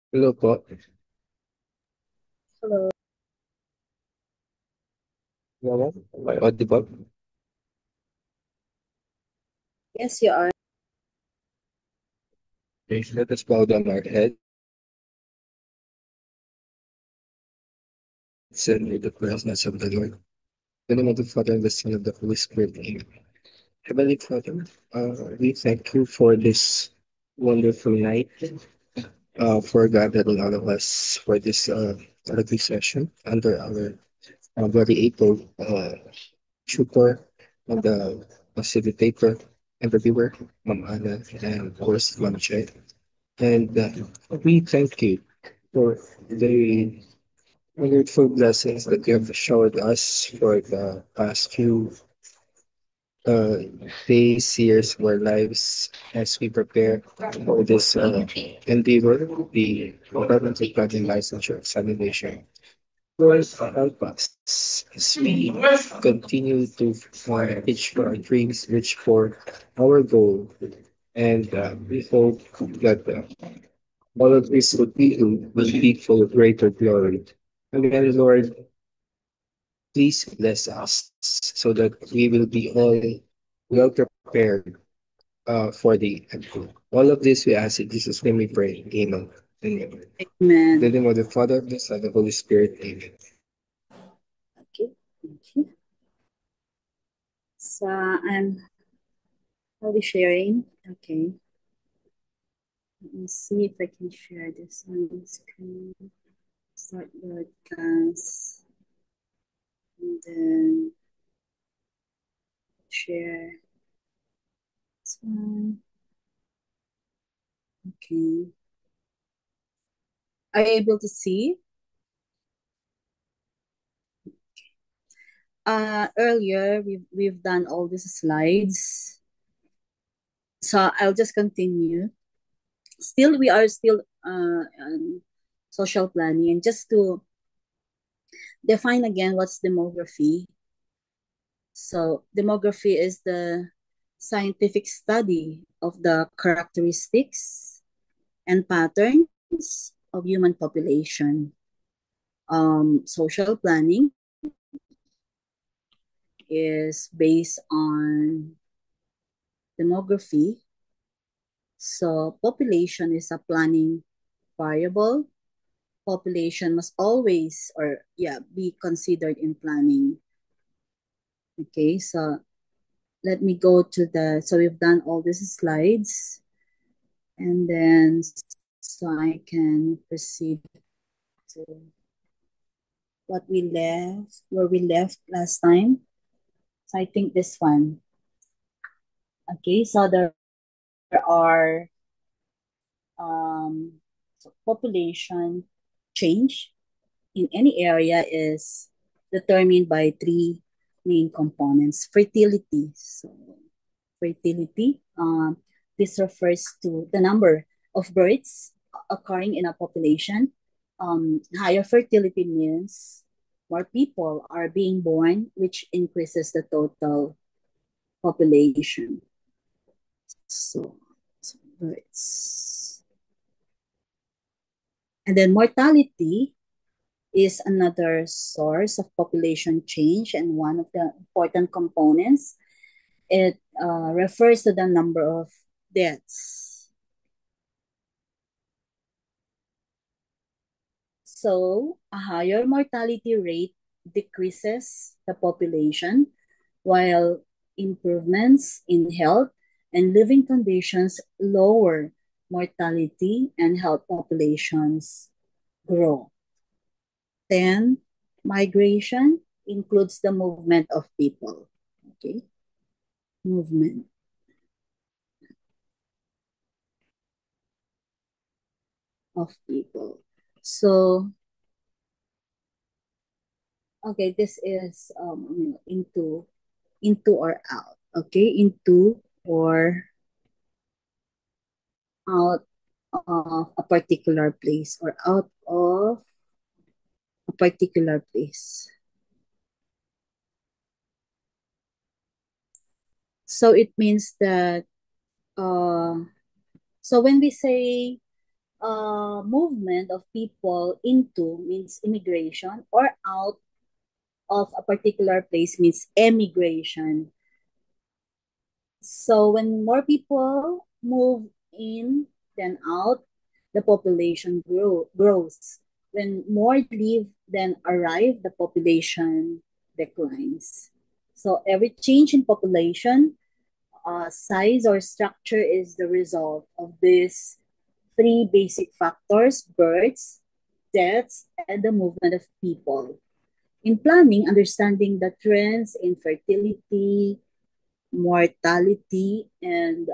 Hello po. Hello. Hello? Am I audible? Yes, you are. Okay, let us bow down our heads and in the presence of the Lord. In the name of the Father, and the Son, and the Holy Spirit. Amen. Heavenly Father, we thank you for this wonderful night, for gathering all of us for this therapy session under our very able tutor and the facilitator and reviewer, Ma'am Anna, and of course, Ma'am Che. And we thank you for the wonderful blessings that you have showered us for the past few uh, days, years of our lives as we prepare for this endeavor, the Department of Blood and Licensure examination. Lord, help us as we continue to reach for our dreams, reach for our goal, and we hope that all of this would be for greater glory. Again, Lord, please bless us so that we will be all well prepared for the end. All of this we ask in Jesus' name we pray. Amen. Amen. In the Amen. name of the Father, of the Son, of the Holy Spirit. Amen. Okay. Thank you. So I'll be sharing. Okay. Let me see if I can share this on the screen. Start broadcast. And then share this one. Okay. Are you able to see? Earlier we've done all these slides. So I'll just continue. Still, we are still on social planning, and just to define again what's demography. So, demography is the scientific study of the characteristics and patterns of human population. Social planning is based on demography. So, population is a planning variable. Population must always, or yeah, be considered in planning. Okay, so let me go to so we've done all these slides, and then so I can proceed to where we left last time. So I think this one. Okay, so there are population change in any area is determined by three main components. Fertility. So fertility. This refers to the number of births occurring in a population. Higher fertility means more people are being born, which increases the total population. So, births. And then mortality is another source of population change and one of the important components. It refers to the number of deaths. So, a higher mortality rate decreases the population, while improvements in health and living conditions lower mortality and help populations grow. Then, migration includes the movement of people. Okay, movement of people. So, okay, this is into or out. Okay, into or out of a particular place or out of a particular place. So it means that uh, so when we say movement of people into means immigration, or out of a particular place means emigration. So when more people move in than out, the population grows. When more leave than arrive, the population declines. So every change in population, size or structure is the result of these three basic factors: births, deaths, and the movement of people. In planning, understanding the trends in fertility, mortality, and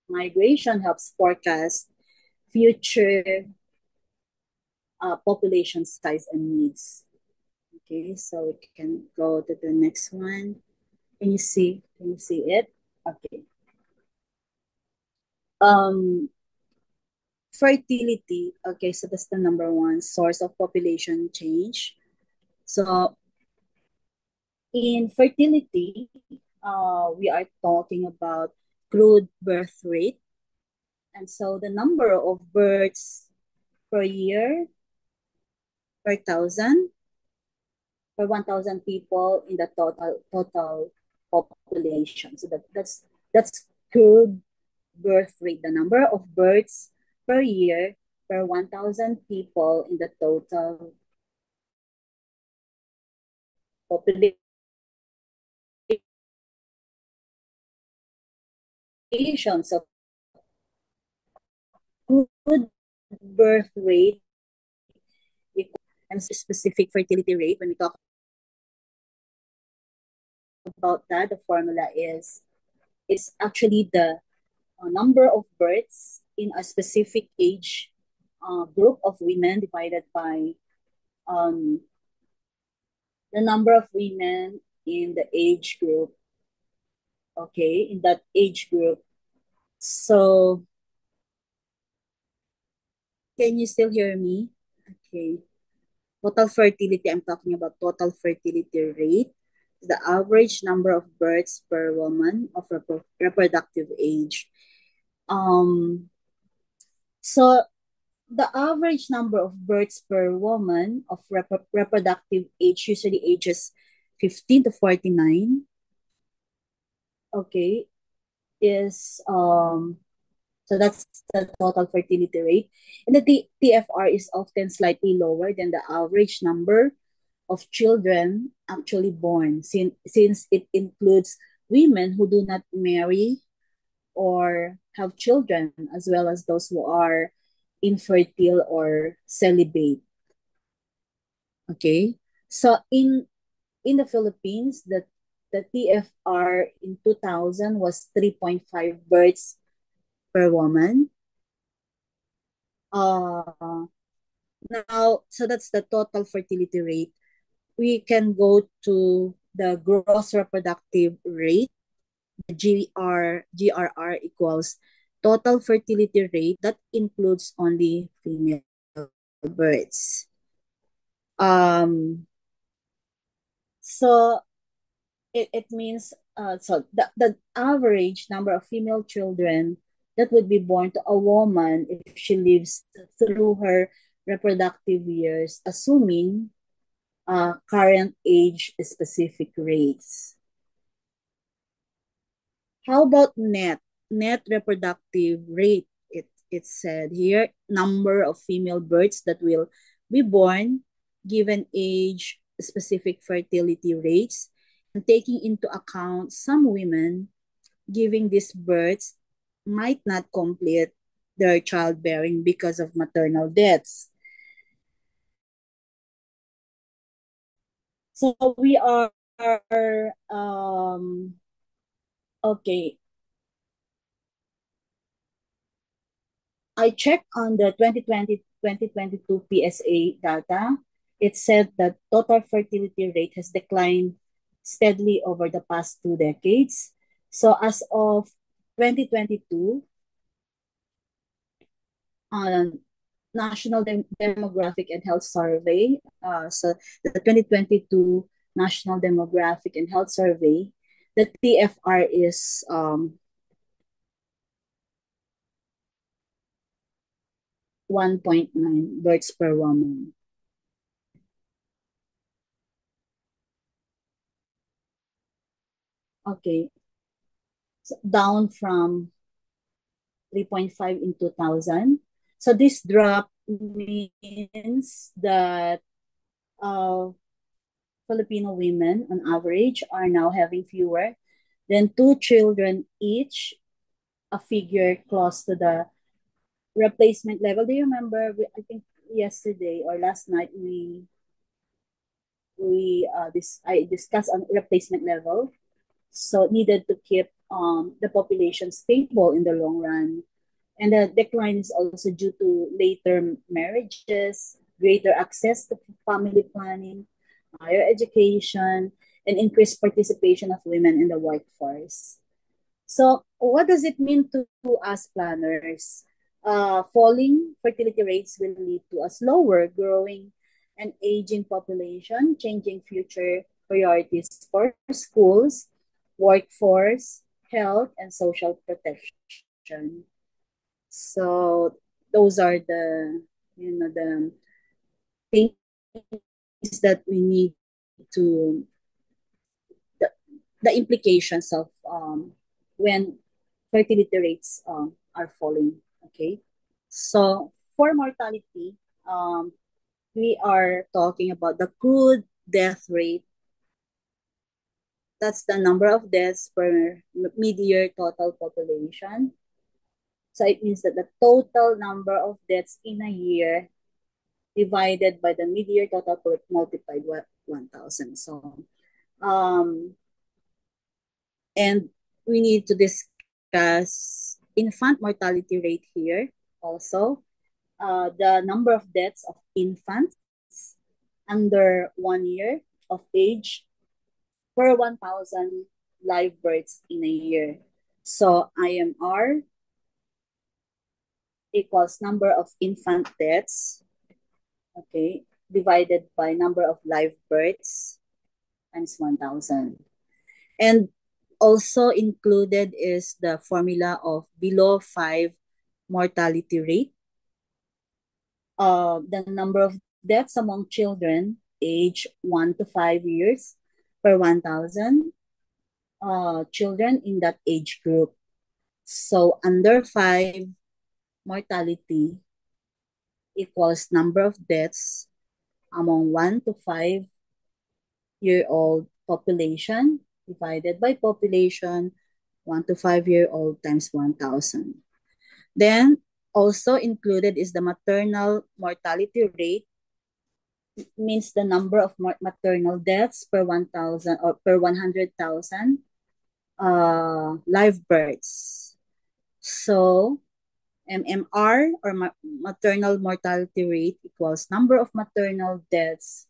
migration helps forecast future population size and needs. Okay, so we can go to the next one. Can you see? Can you see it? Okay. Um, Fertility. Okay, so that's the number one source of population change. So in fertility, we are talking about crude birth rate. And so the number of births per year, per thousand, per 1,000 people in the total population. So that's crude birth rate, the number of births per year per 1,000 people in the total population. So crude birth rate and specific fertility rate. When we talk about that, the formula is actually the number of births in a specific age group of women divided by um, the number of women in the age group. Okay, in that age group. So, can you still hear me? Okay. Total fertility, I'm talking about total fertility rate. The average number of births per woman of reproductive age. Um, so the average number of births per woman of reproductive age, usually ages 15 to 49, okay, is so that's the total fertility rate. And the TFR is often slightly lower than the average number of children actually born, since it includes women who do not marry or have children, as well as those who are infertile or celibate. Okay, so in the Philippines, the TFR in 2000 was 3.5 births per woman. Uh, Now, so that's the total fertility rate. We can go to the gross reproductive rate. The GRR equals total fertility rate that includes only female births. So it means so the average number of female children that would be born to a woman if she lives through her reproductive years, assuming current age specific rates. How about net reproductive rate? It said here number of female births that will be born given age specific fertility rates, and taking into account some women giving these births might not complete their childbearing because of maternal deaths. So we are okay. I checked on the 2020-2022 PSA data. It said that total fertility rate has declined steadily over the past 2 decades. So as of 2022, National Demographic and Health Survey, so the 2022 National Demographic and Health Survey, the TFR is 1.9 births per woman. Okay, so down from 3.5 in 2000. So this drop means that uh, Filipino women on average are now having fewer than two children each, a figure close to the replacement level. Do you remember? I think yesterday or last night I discussed on replacement level. So needed to keep the population stable in the long run. And the decline is also due to later marriages, greater access to family planning, higher education, and increased participation of women in the workforce. So, what does it mean to us planners? Falling fertility rates will lead to a slower growing and aging population, changing future priorities for schools, workforce, health, and social protection. So, those are the things that we need to the, the implications of when fertility rates are falling. Okay, so for mortality, um, we are talking about the crude death rate. That's the number of deaths per mid-year total population. So it means that the total number of deaths in a year divided by the mid-year total multiplied 1,000. So um, and we need to discuss infant mortality rate here also. The number of deaths of infants under 1 year of age per 1,000 live births in a year. So IMR equals number of infant deaths, okay, divided by number of live births times 1,000. And also included is the formula of below 5 mortality rate. The number of deaths among children age 1 to 5 years per 1,000 children in that age group. So under 5 mortality equals number of deaths among 1 to 5-year-old population divided by population 1 to 5-year-old times 1,000. Then also included is the maternal mortality rate, means the number of maternal deaths per 1,000 or per 100,000 live births. So MMR or maternal mortality rate equals number of maternal deaths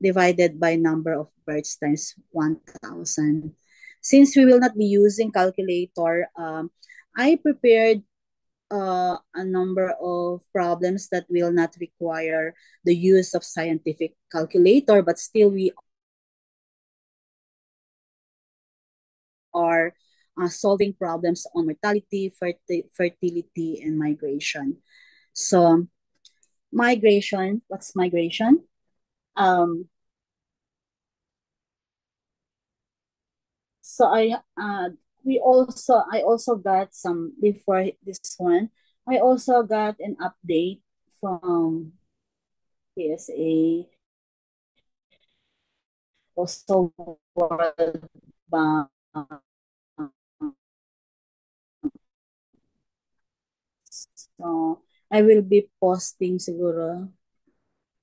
divided by number of births times 1,000. Since we will not be using calculator, I prepared a number of problems that will not require the use of scientific calculator, but still we are solving problems on mortality, fertility, and migration. So migration, what's migration? Um, so I also got some before this one. I also got an update from PSA, also World Bank. So I will be posting siguro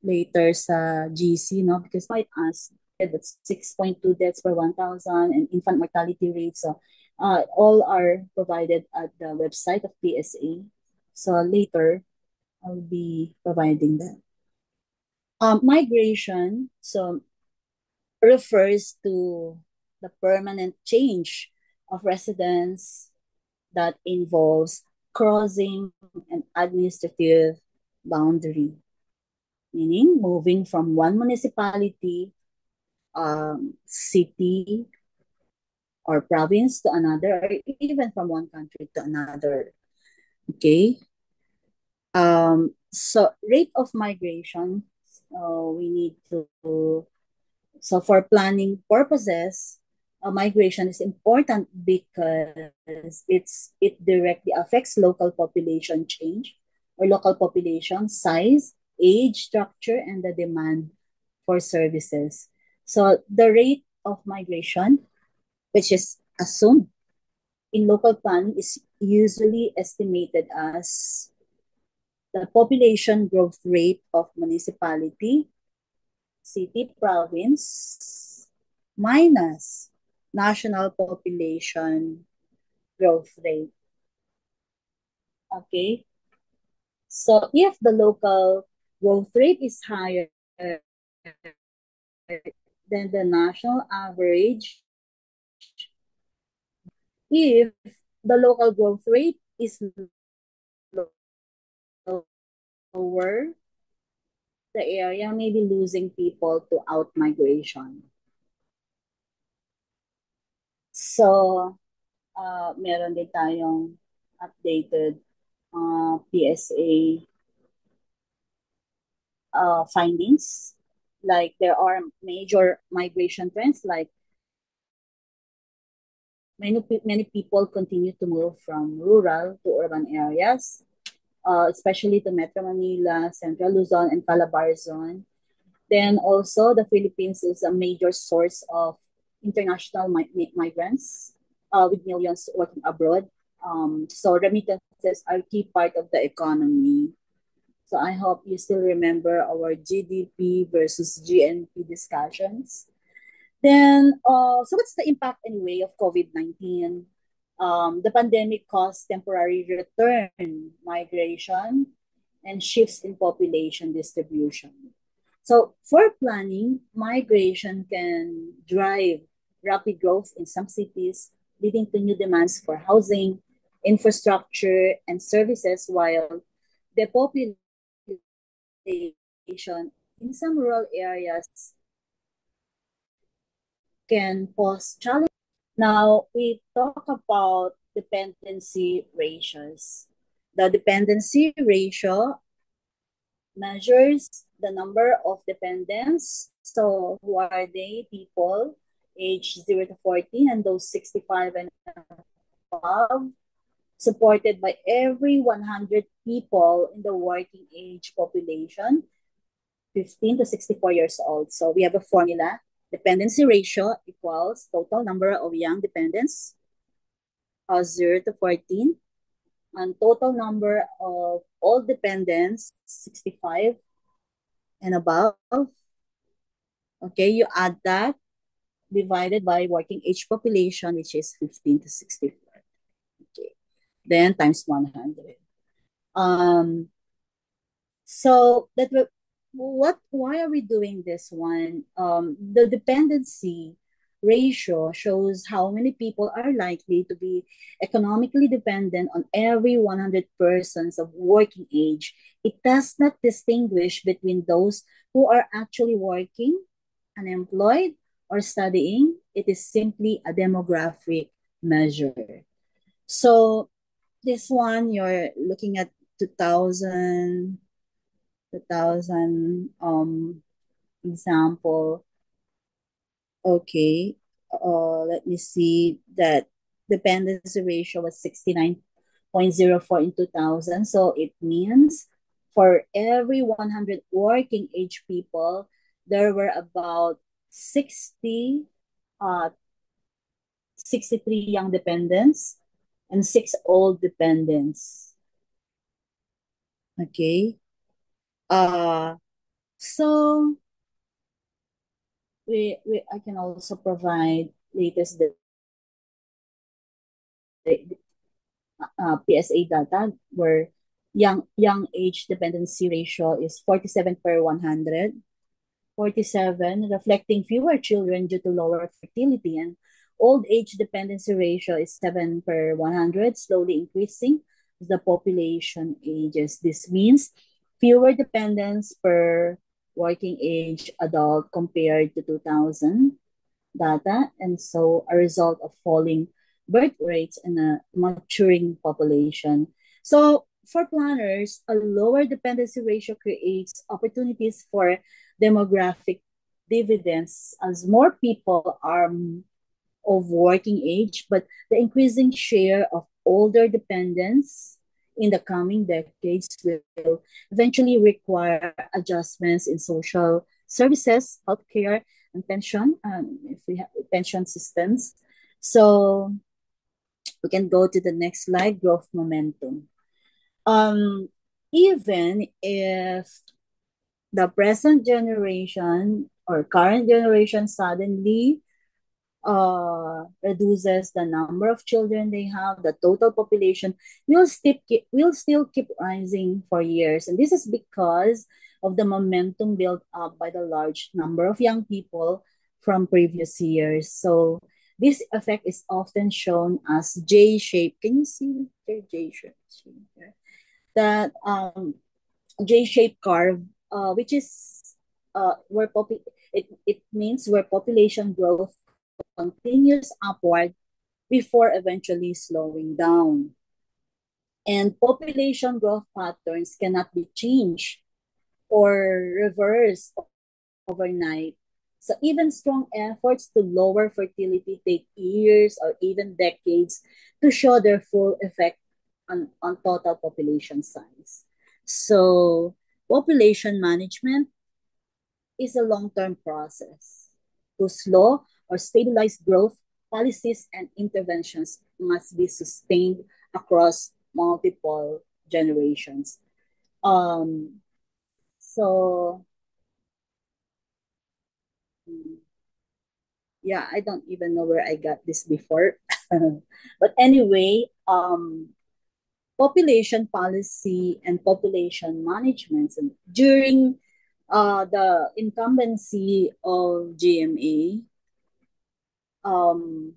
later sa GC, no? Because might ask that's 6.2 deaths per 1,000 and infant mortality rate. So all are provided at the website of PSA. So later, I'll be providing that. Migration, so refers to the permanent change of residence that involves crossing an administrative boundary, meaning moving from one municipality, city, or province to another, or even from one country to another. Okay. So rate of migration, we need to, so for planning purposes, migration is important because it directly affects local population change or local population size, age structure, and the demand for services. So the rate of migration, which is assumed in local planning, is usually estimated as the population growth rate of municipality, city, province, minus national population growth rate. Okay? So if the local growth rate is higher than the national average, if the local growth rate is lower, the area may be losing people to out-migration. So, meron din tayong updated PSA findings. Like there are major migration trends, like many people continue to move from rural to urban areas, especially to Metro Manila, Central Luzon, and Calabarzon. Then also, the Philippines is a major source of international migrants, with millions working abroad. So remittances are key part of the economy. So I hope you still remember our GDP versus GNP discussions. Then, so what's the impact anyway of COVID-19? The pandemic caused temporary return migration and shifts in population distribution. So for planning, migration can drive rapid growth in some cities, leading to new demands for housing, infrastructure, and services, while the population in some rural areas can pose challenges. Now, we talk about dependency ratios. The dependency ratio measures the number of dependents. So, who are they? People age 0 to 14 and those 65 and above, supported by every 100 people in the working age population, 15 to 64 years old. So, we have a formula. Dependency ratio equals total number of young dependents, 0 to 14, and total number of all dependents, 65 and above. Okay, you add that divided by working age population, which is 15 to 64. Okay, then times 100. Um, so that what why are we doing this one? The dependency ratio shows how many people are likely to be economically dependent on every 100 persons of working age. It does not distinguish between those who are actually working, unemployed, or studying. It is simply a demographic measure. So this one, you're looking at 2000, 2000 example. Okay, let me see that dependency ratio was 69.04 in 2000. So it means for every 100 working age people, there were about 60, uh, 63 young dependents and 6 old dependents. Okay. Uh, so I can also provide latest PSA data where young age dependency ratio is 47 per 100, 47 reflecting fewer children due to lower fertility, and old age dependency ratio is 7 per 100, slowly increasing as the population ages. This means fewer dependents per working age adult compared to 2000 data, and so a result of falling birth rates in a maturing population. So for planners, a lower dependency ratio creates opportunities for demographic dividends as more people are of working age, but the increasing share of older dependents in the coming decades will eventually require adjustments in social services, healthcare, and pension, if we have pension systems. So we can go to the next slide, growth momentum. Um, Even if the present generation or current generation suddenly reduces the number of children they have, the total population will still keep rising for years, and this is because of the momentum built up by the large number of young people from previous years. So this effect is often shown as J-shape. Can you see the J-shape? That J-shaped curve, which is it means where population growth continues upward before eventually slowing down. And population growth patterns cannot be changed or reversed overnight. So even strong efforts to lower fertility take years or even decades to show their full effect on total population size. So population management is a long-term process. To slow or stabilize growth, policies and interventions must be sustained across multiple generations. Um, so, mm, yeah, I don't even know where I got this before. But anyway, population policy and population management during the incumbency of GMA, um,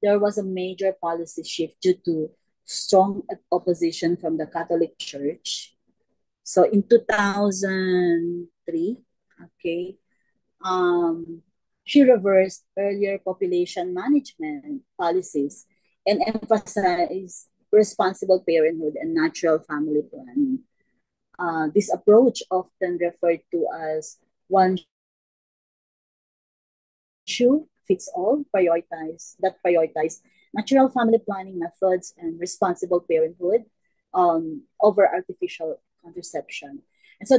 there was a major policy shift due to strong opposition from the Catholic Church. So in 2003, okay, um, she reversed earlier population management policies and emphasized responsible parenthood and natural family planning. This approach, often referred to as one shoe fits all, prioritize natural family planning methods and responsible parenthood over artificial contraception. And so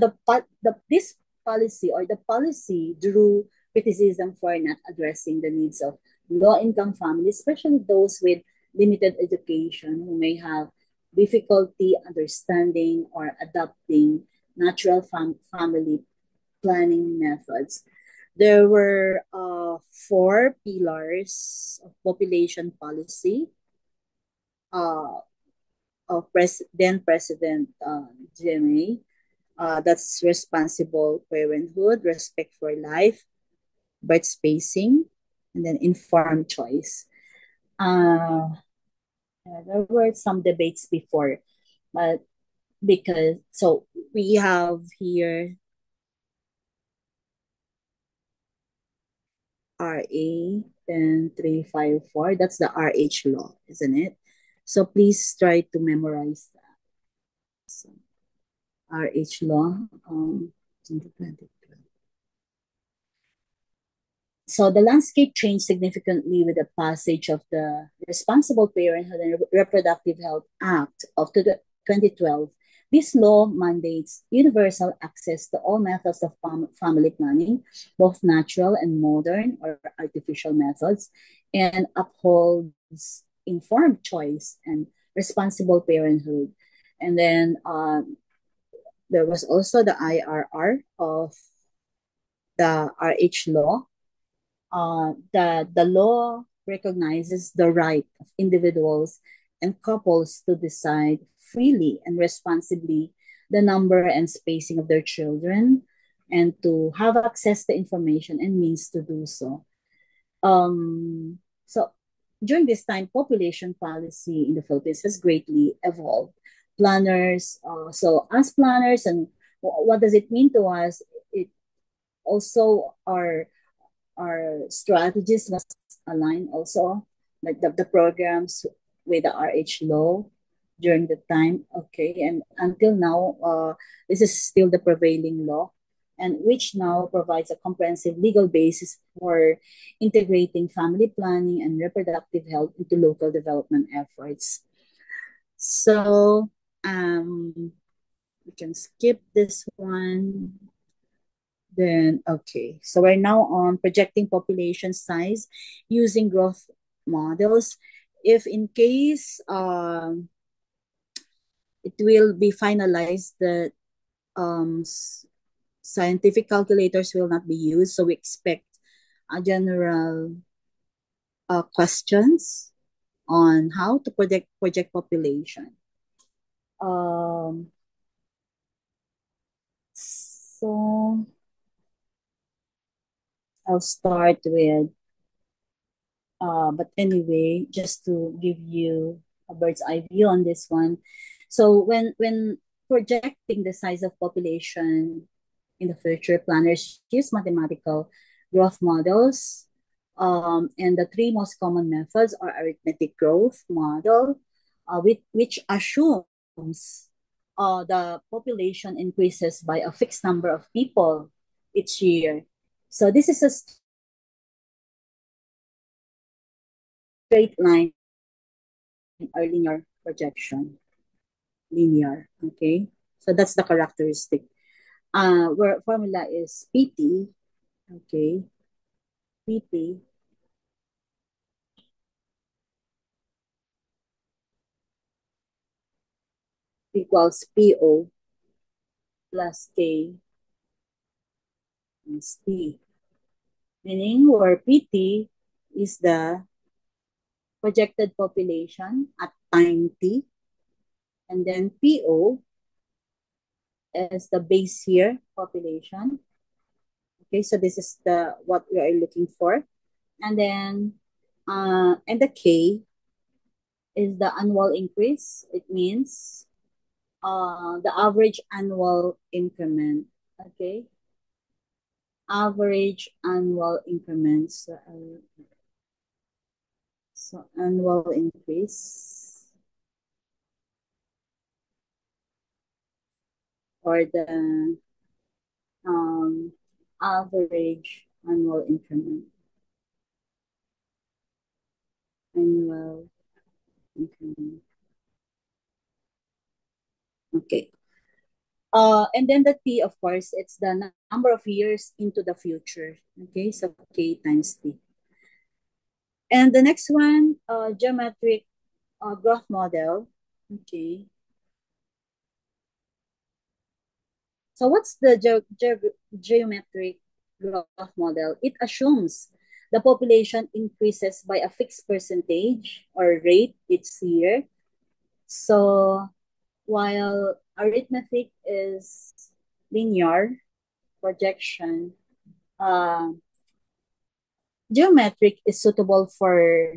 this policy or the policy drew criticism for not addressing the needs of low-income families, especially those with limited education who may have difficulty understanding or adopting natural family planning methods. There were four pillars of population policy uh, of then President GMA. That's responsible parenthood, respect for life, birth spacing, and then informed choice. Uh, there were some debates before, but because so we have here RA 10354. That's the RH law, isn't it? So please try to memorize that. So, RH law. 2020. So the landscape changed significantly with the passage of the Responsible Parenthood and Reproductive Health Act of 2012. This law mandates universal access to all methods of family planning, both natural and modern or artificial methods, and upholds informed choice and responsible parenthood. And then there was also the IRR of the RH law. The law recognizes the right of individuals and couples to decide freely and responsibly the number and spacing of their children and to have access to information and means to do so. So during this time, population policy in the Philippines has greatly evolved. So as planners, and what does it mean to us? It also our strategies must align also, like the programs with the RH law. during the time. Okay, and until now, this is still the prevailing law, and which now provides a comprehensive legal basis for integrating family planning and reproductive health into local development efforts. So, we can skip this one. Then, okay. So we're now on projecting population size using growth models. If in case it will be finalized that scientific calculators will not be used, so we expect a general questions on how to project population. Um, so I'll start with, but anyway, just to give you a bird's eye view on this one. So when projecting the size of population in the future, planners use mathematical growth models. And the three most common methods are arithmetic growth model, which assumes the population increases by a fixed number of people each year. So this is a straight line or linear projection. Linear, okay? So that's the characteristic. Where formula is PT, okay? PT equals PO plus K is T. Meaning where PT is the projected population at time T, and then PO is the base year population. Okay, so this is the what we are looking for. And then and the K is the annual increase. It means the average annual increment. Okay, average annual increments. So annual increase or the um, average annual increment. Annual increment. Okay. And then the T, of course, it's the number of years into the future. Okay, so K times T. And the next one, geometric growth model. Okay. So what's the geometric growth model? It assumes the population increases by a fixed percentage or rate each year. So while arithmetic is linear projection, uh, geometric is suitable for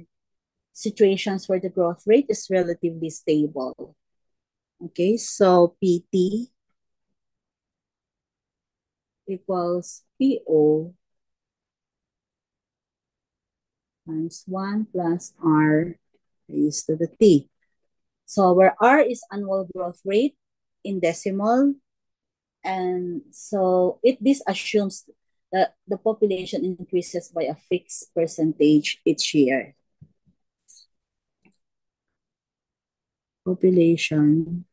situations where the growth rate is relatively stable. Okay, so PT equals PO times 1 plus R raised to the T. So where R is annual growth rate in decimal, and so this assumes that the population increases by a fixed percentage each year. Population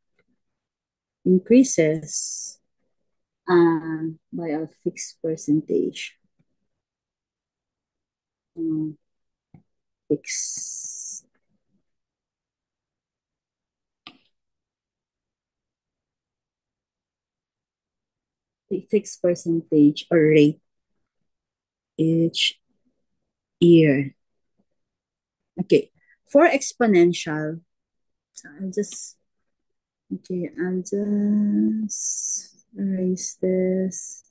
increases by a fixed percentage. Um, fixed fixed percentage or rate each year. Okay, for exponential, so I'll just erase this.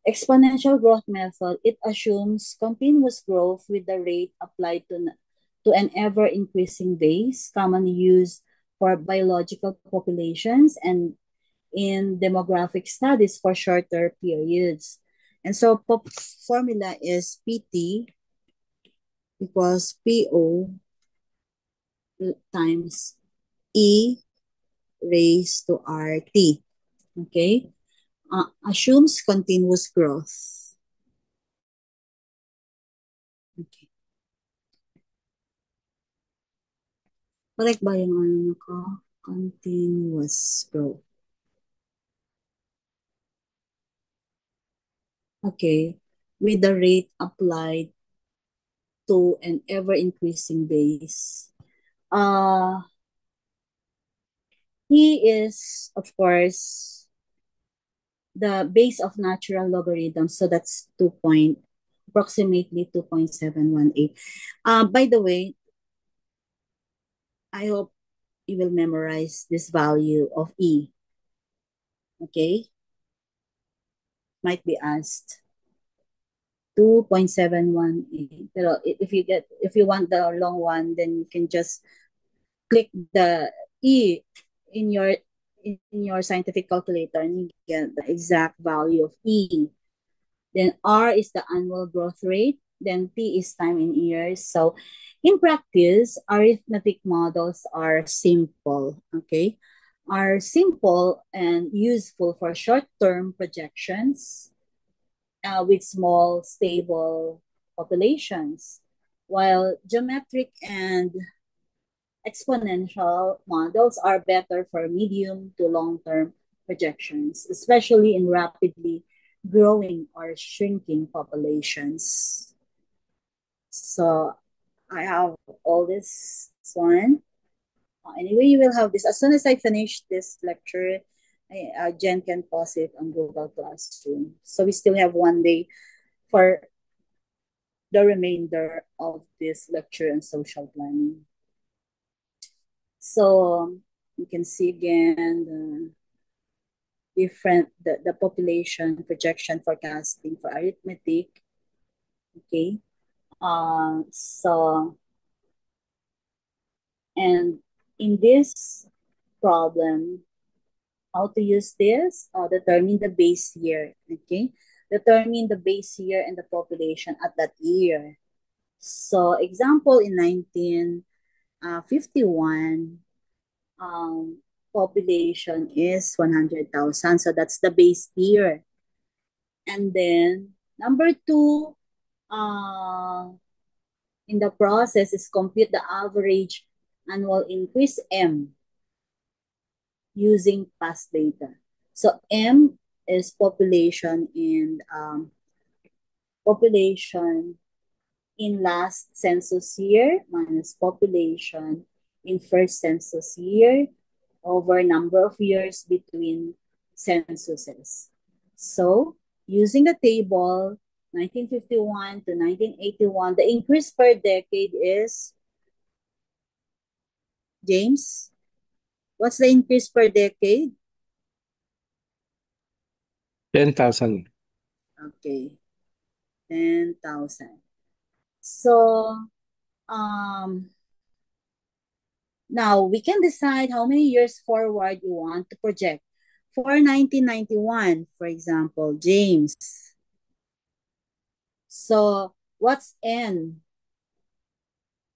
Exponential growth method, it assumes continuous growth with the rate applied to an ever-increasing base, commonly used for biological populations and in demographic studies for shorter periods. And so formula is PT equals PO times E raised to RT. Okay? Assumes continuous growth. Okay. Correct ba yung ano ko? Continuous growth. Okay. With the rate applied to an ever-increasing base. Uh, he is, of course, the base of natural logarithm. So that's approximately 2.718. By the way, I hope you will memorize this value of E. Okay? Might be asked. 2.718. Pero if you want the long one, then you can just click the E in your scientific calculator and you get the exact value of E. Then R is the annual growth rate. Then T is time in years. So in practice, arithmetic models are simple, okay? Are simple and useful for short-term projections with small, stable populations, while geometric and exponential models are better for medium to long-term projections, especially in rapidly growing or shrinking populations. So I have all this one. Anyway, you will have this. As soon as I finish this lecture, Jen can post it on Google Classroom. So we still have one day for the remainder of this lecture on social planning. So you can see again the population projection forecasting for arithmetic. Okay. So and in this problem, how to use this? Determine the base year. Okay. Determine the base year and the population at that year. So example in 1951, population is 100,000. So that's the base year. And then number two, in the process is compute the average annual increase M using past data. So M is population in last census year minus population in first census year over number of years between censuses. So, using the table 1951 to 1981, the increase per decade is, James, what's the increase per decade? 10,000. Okay, 10,000. So, um, now we can decide how many years forward you want to project. For 1991, for example, James. So, what's N?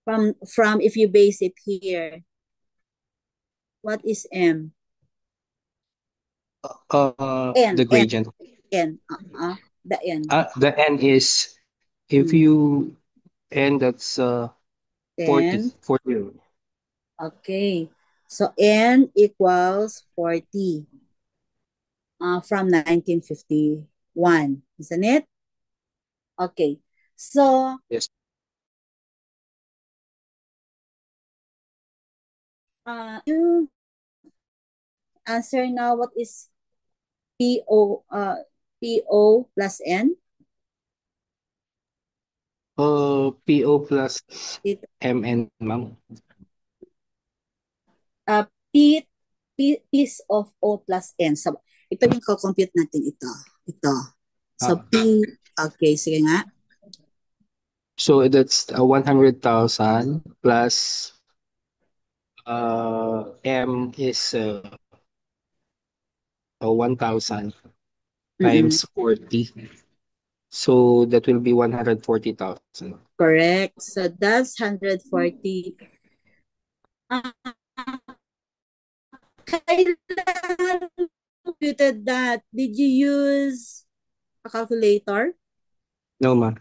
From if you base it here, what is M? N, The N, gradient. N, the N. The n is, if Mm. you n, that's 40. 10. 40. Okay. So N equals 40 from 1951, isn't it? Okay. So Yes. you answer now what is PO PO plus N? PO plus It MN, ma'am. uh, P, piece of O plus N. So, ito yung compute natin ito. Ito. So, Ah, okay, sige nga. so that's 100,000 plus M is 1,000 Mm-mm. times 40. So that will be 140,000. Correct. So that's 140. Uh, Kailan computed that? Did you use a calculator? No, ma.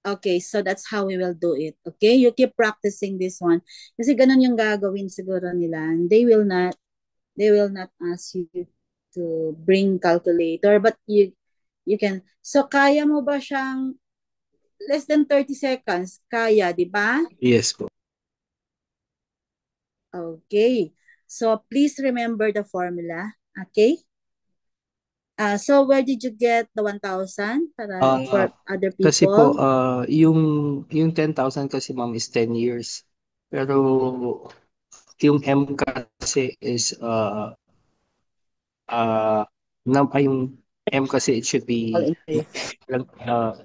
Okay, so that's how we will do it. Okay, you keep practicing this one. Kasi ganun yung gagawin siguro nila. They will not ask you to bring calculator, but you can. So kaya mo ba siyang less than 30 seconds? Kaya, di ba? Yes po. Okay. So please remember the formula. Okay? So where did you get the 1,000 para Ah, for other kasi po, people? yung 10,000 kasi ma'am is 10 years. Pero yung M kasi is uh, yung M kasi it should All be increase.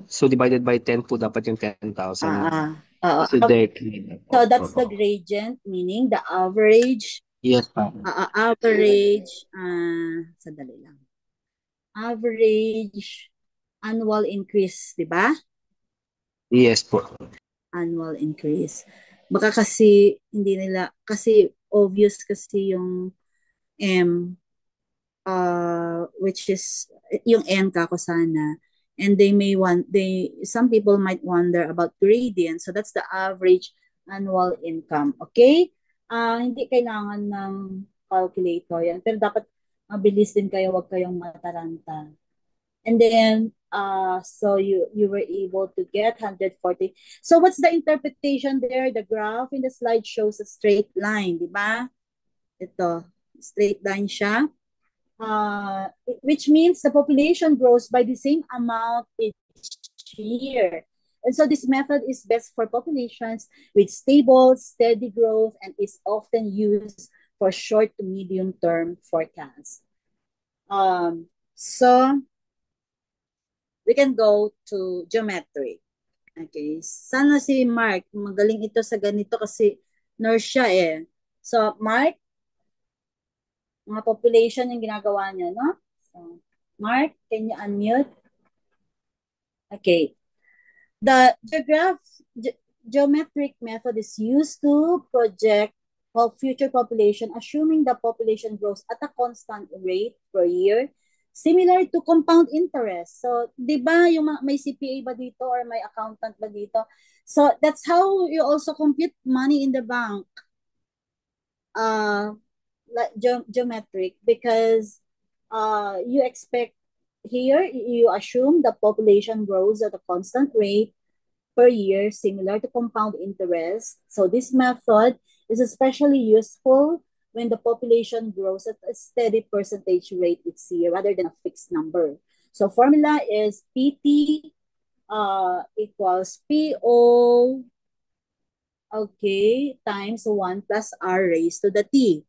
so divided by 10 po dapat yung 10,000 Ah, ma'am. ah, ah, So ah. directly. So that's the gradient, meaning the average, Yes, ma'am. sandali lang. Average annual increase, di ba? Yes po. Annual increase. Baka kasi hindi nila, kasi obvious kasi yung M, which is yung N kako sana. And some people might wonder about gradient. So that's the average annual income. Okay? Hindi kailangan ng calculator yan. Pero dapat mabilis din kayo, wag kayong mataranta. And then, so you were able to get 140. So what's the interpretation there? The graph in the slide shows a straight line, di ba? Ito, straight line siya. Which means the population grows by the same amount each year. And so this method is best for populations with stable, steady growth and is often used for short to medium term forecasts. So we can go to geometry. Okay. Sana si Mark, magaling ito sa ganito kasi nurse siya eh. So, Mark, mga population yung ginagawa niya, no? So, Mark, can you unmute? Okay. The geometric method is used to project future population, assuming the population grows at a constant rate per year, similar to compound interest. So, di ba yung may CPA ba dito or may accountant ba dito? So, that's how you also compute money in the bank. Like geometric because you expect here you assume the population grows at a constant rate per year similar to compound interest. So this method is especially useful when the population grows at a steady percentage rate each year rather than a fixed number. So formula is PT equals PO, okay, times 1 plus R raised to the T.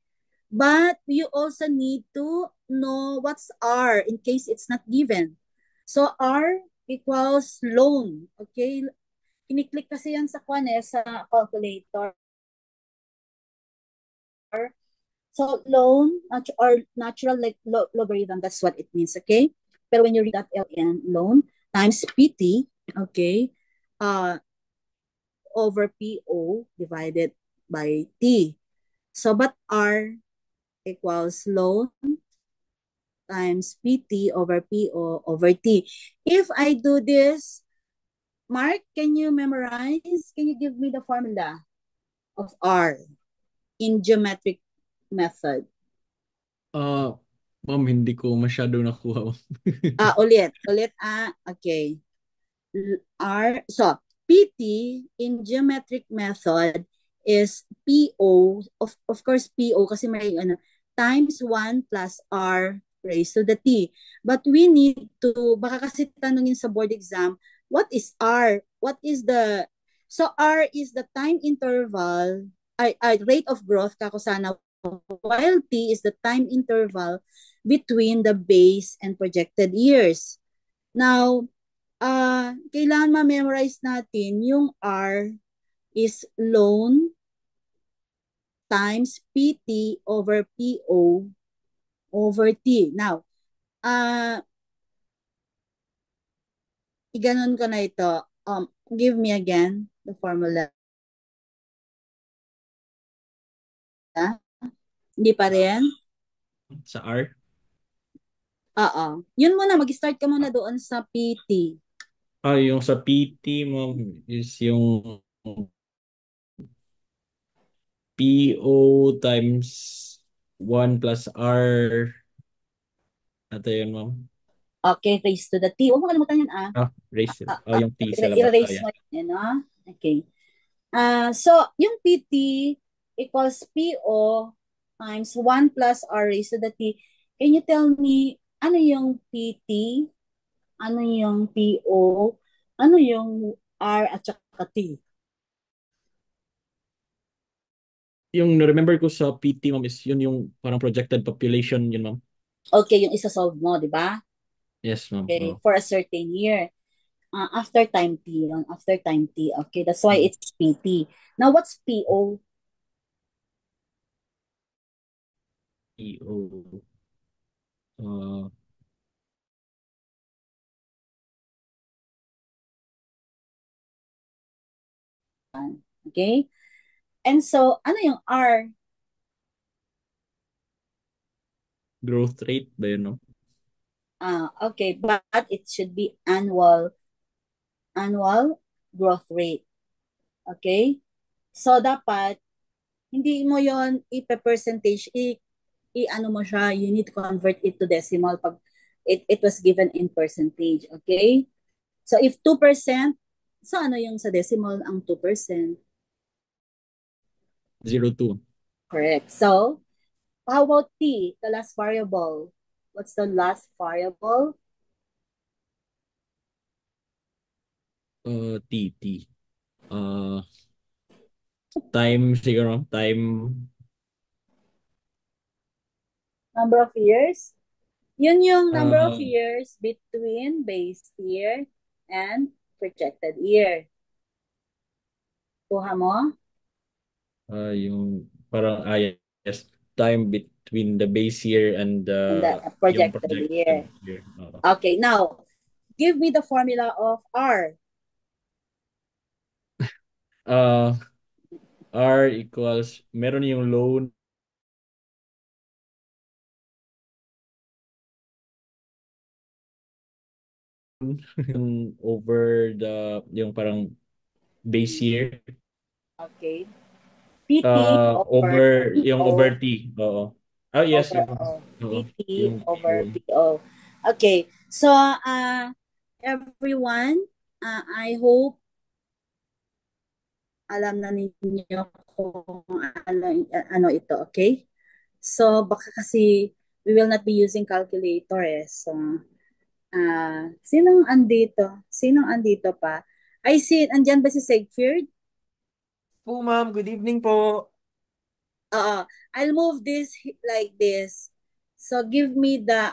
But you also need to know what's R in case it's not given. So R equals loan. Okay? Kiniklik kasi yan sa sa calculator. So loan or natural like logarithm, that's what it means. Okay? Pero when you read that LN, loan times PT, okay, over PO divided by T. So but R equals loan times PT over PO over T. If I do this, Mark, can you memorize? Can you give me the formula of R in geometric method? Ah, ma'am, hindi ko masyado nakuha. Ulit. Okay. PT in geometric method is PO, of course PO kasi may times 1 plus R raised to the T. But we need to, baka kasi tanungin sa board exam, what is R? What is the, so R is the time interval, rate of growth, kako sana, while T is the time interval between the base and projected years. Now, kailangan ma-memorize natin yung R is loan times PT over PO over T. Now, Iganon ko na ito. Give me again the formula. Hindi pa rin? Sa R? Oo. Yun muna, mag-start ka muna doon sa PT. Yung sa PT, ma'am, is yung PO times 1 plus R. Ito yun, ma'am. Okay, raise to the T. Huwag mo kalimutan yun, ah. Raise. Yung T sa labas. I-erase Yan. mo yun, no? Okay. So, yung PT equals PO times 1 plus R raised to the T. Can you tell me, ano yung PT? Ano yung PO? Ano yung R at saka T? Yung remember ko sa PT, ma'am, is yun yung parang projected population, yun, ma'am. Okay, yung isa-solve mo, di ba? Yes, ma'am. Okay, for a certain year. After time T yun. After time T. Okay, that's why it's PT. Now, what's PO? PO. Uh, Okay? And so, ano yung R? growth rate ba yun, no? Okay, but it should be annual growth rate. Okay? So, dapat, hindi mo yon ipe-percentage, i-ano mo siya, you need to convert it to decimal pag it was given in percentage. Okay? So, if 2%, so ano yung sa decimal ang 2%? 0.2. Correct. So, how about T, the last variable? What's the last variable? T. Uh, time, siguro, ma'am. Time, Number of years? Yun yung number of uh, years between base year and projected year. Kuha mo? yung parang, yes, time between the base year and And the yung projected year. projected year. Okay, now, give me the formula of R. Uh, R equals, meron yung loan over yung parang base year. Okay. PT over Over PO T. Oo. Yes, over yung, O. oo, PT yung over PO. PO. Okay. So, everyone, I hope alam na ninyo kung ano ito, okay? So, baka kasi we will not be using calculator eh. So, sinong andito? Sinong andito pa? I see, andyan ba si Segford? Po, ma'am. Good evening po. I'll move this like this. So, give me the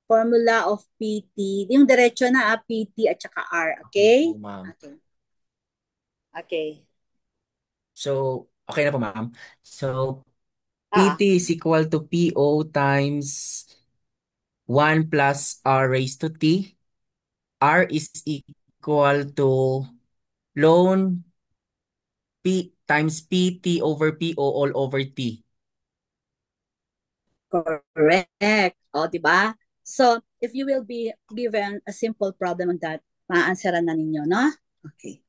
formula of PT. Yung diretso na, PT at saka R. Okay po, Okay? ma'am. Okay. Okay. So, okay na po, ma'am. So, Ah, PT is equal to PO times 1 plus R raised to T. R is equal to loan P times PT over PO all over T. correct. O, di ba? So, if you will be given a simple problem on that, ma-answeran na ninyo, no? Okay.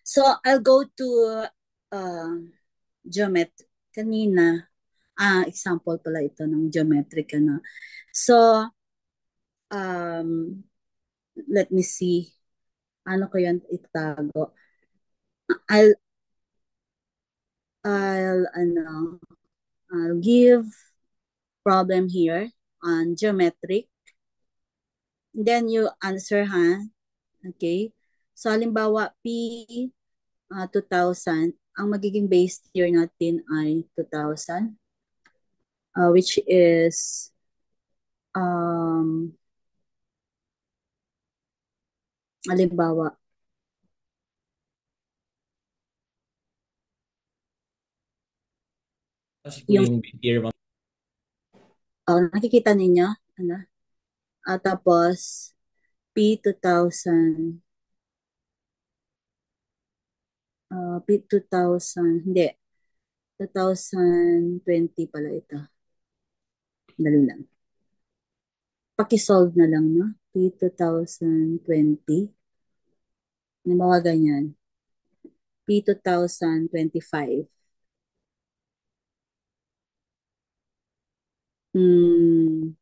So, I'll go to uh, geometry. Kanina, example pala ito ng geometric, ano. So, um, let me see. Ano ko yan itago? I'll, ano, I'll give problem here on geometric. Then you answer, ha? Okay? So, halimbawa, P 2000, ang magiging base year natin ay 2000, which is um, halimbawa, Tapos po yung, yung base year, ma'am. nakikita ninyo, ano? Tapos, P 2000, P 2000, hindi, 2020 pala ito. Dali lang. Pakisolve na lang, no? P 2020. Halimbawa ganyan. P 2025. Hmm,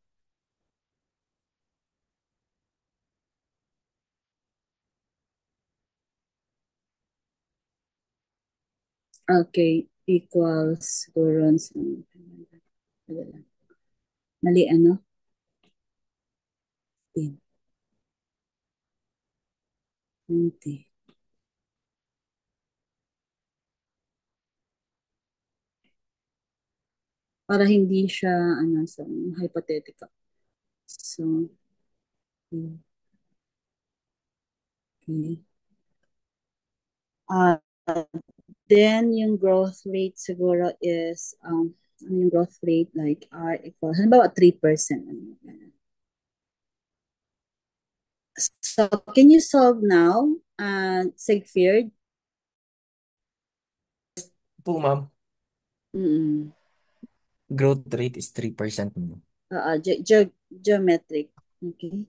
okay. Equals, siguro, mali ano? 10, 20. Para hindi siya, ano, sa hypothetical. So, okay. Uh, then, yung growth rate siguro is, ano yung growth rate? Like, R equals, halimbawa, 3%. Ano, ganun. So, can you solve now, Sigfrid? Po, ma'am. Mm-mm. Growth rate is 3%. ma'am. Geometric. Okay.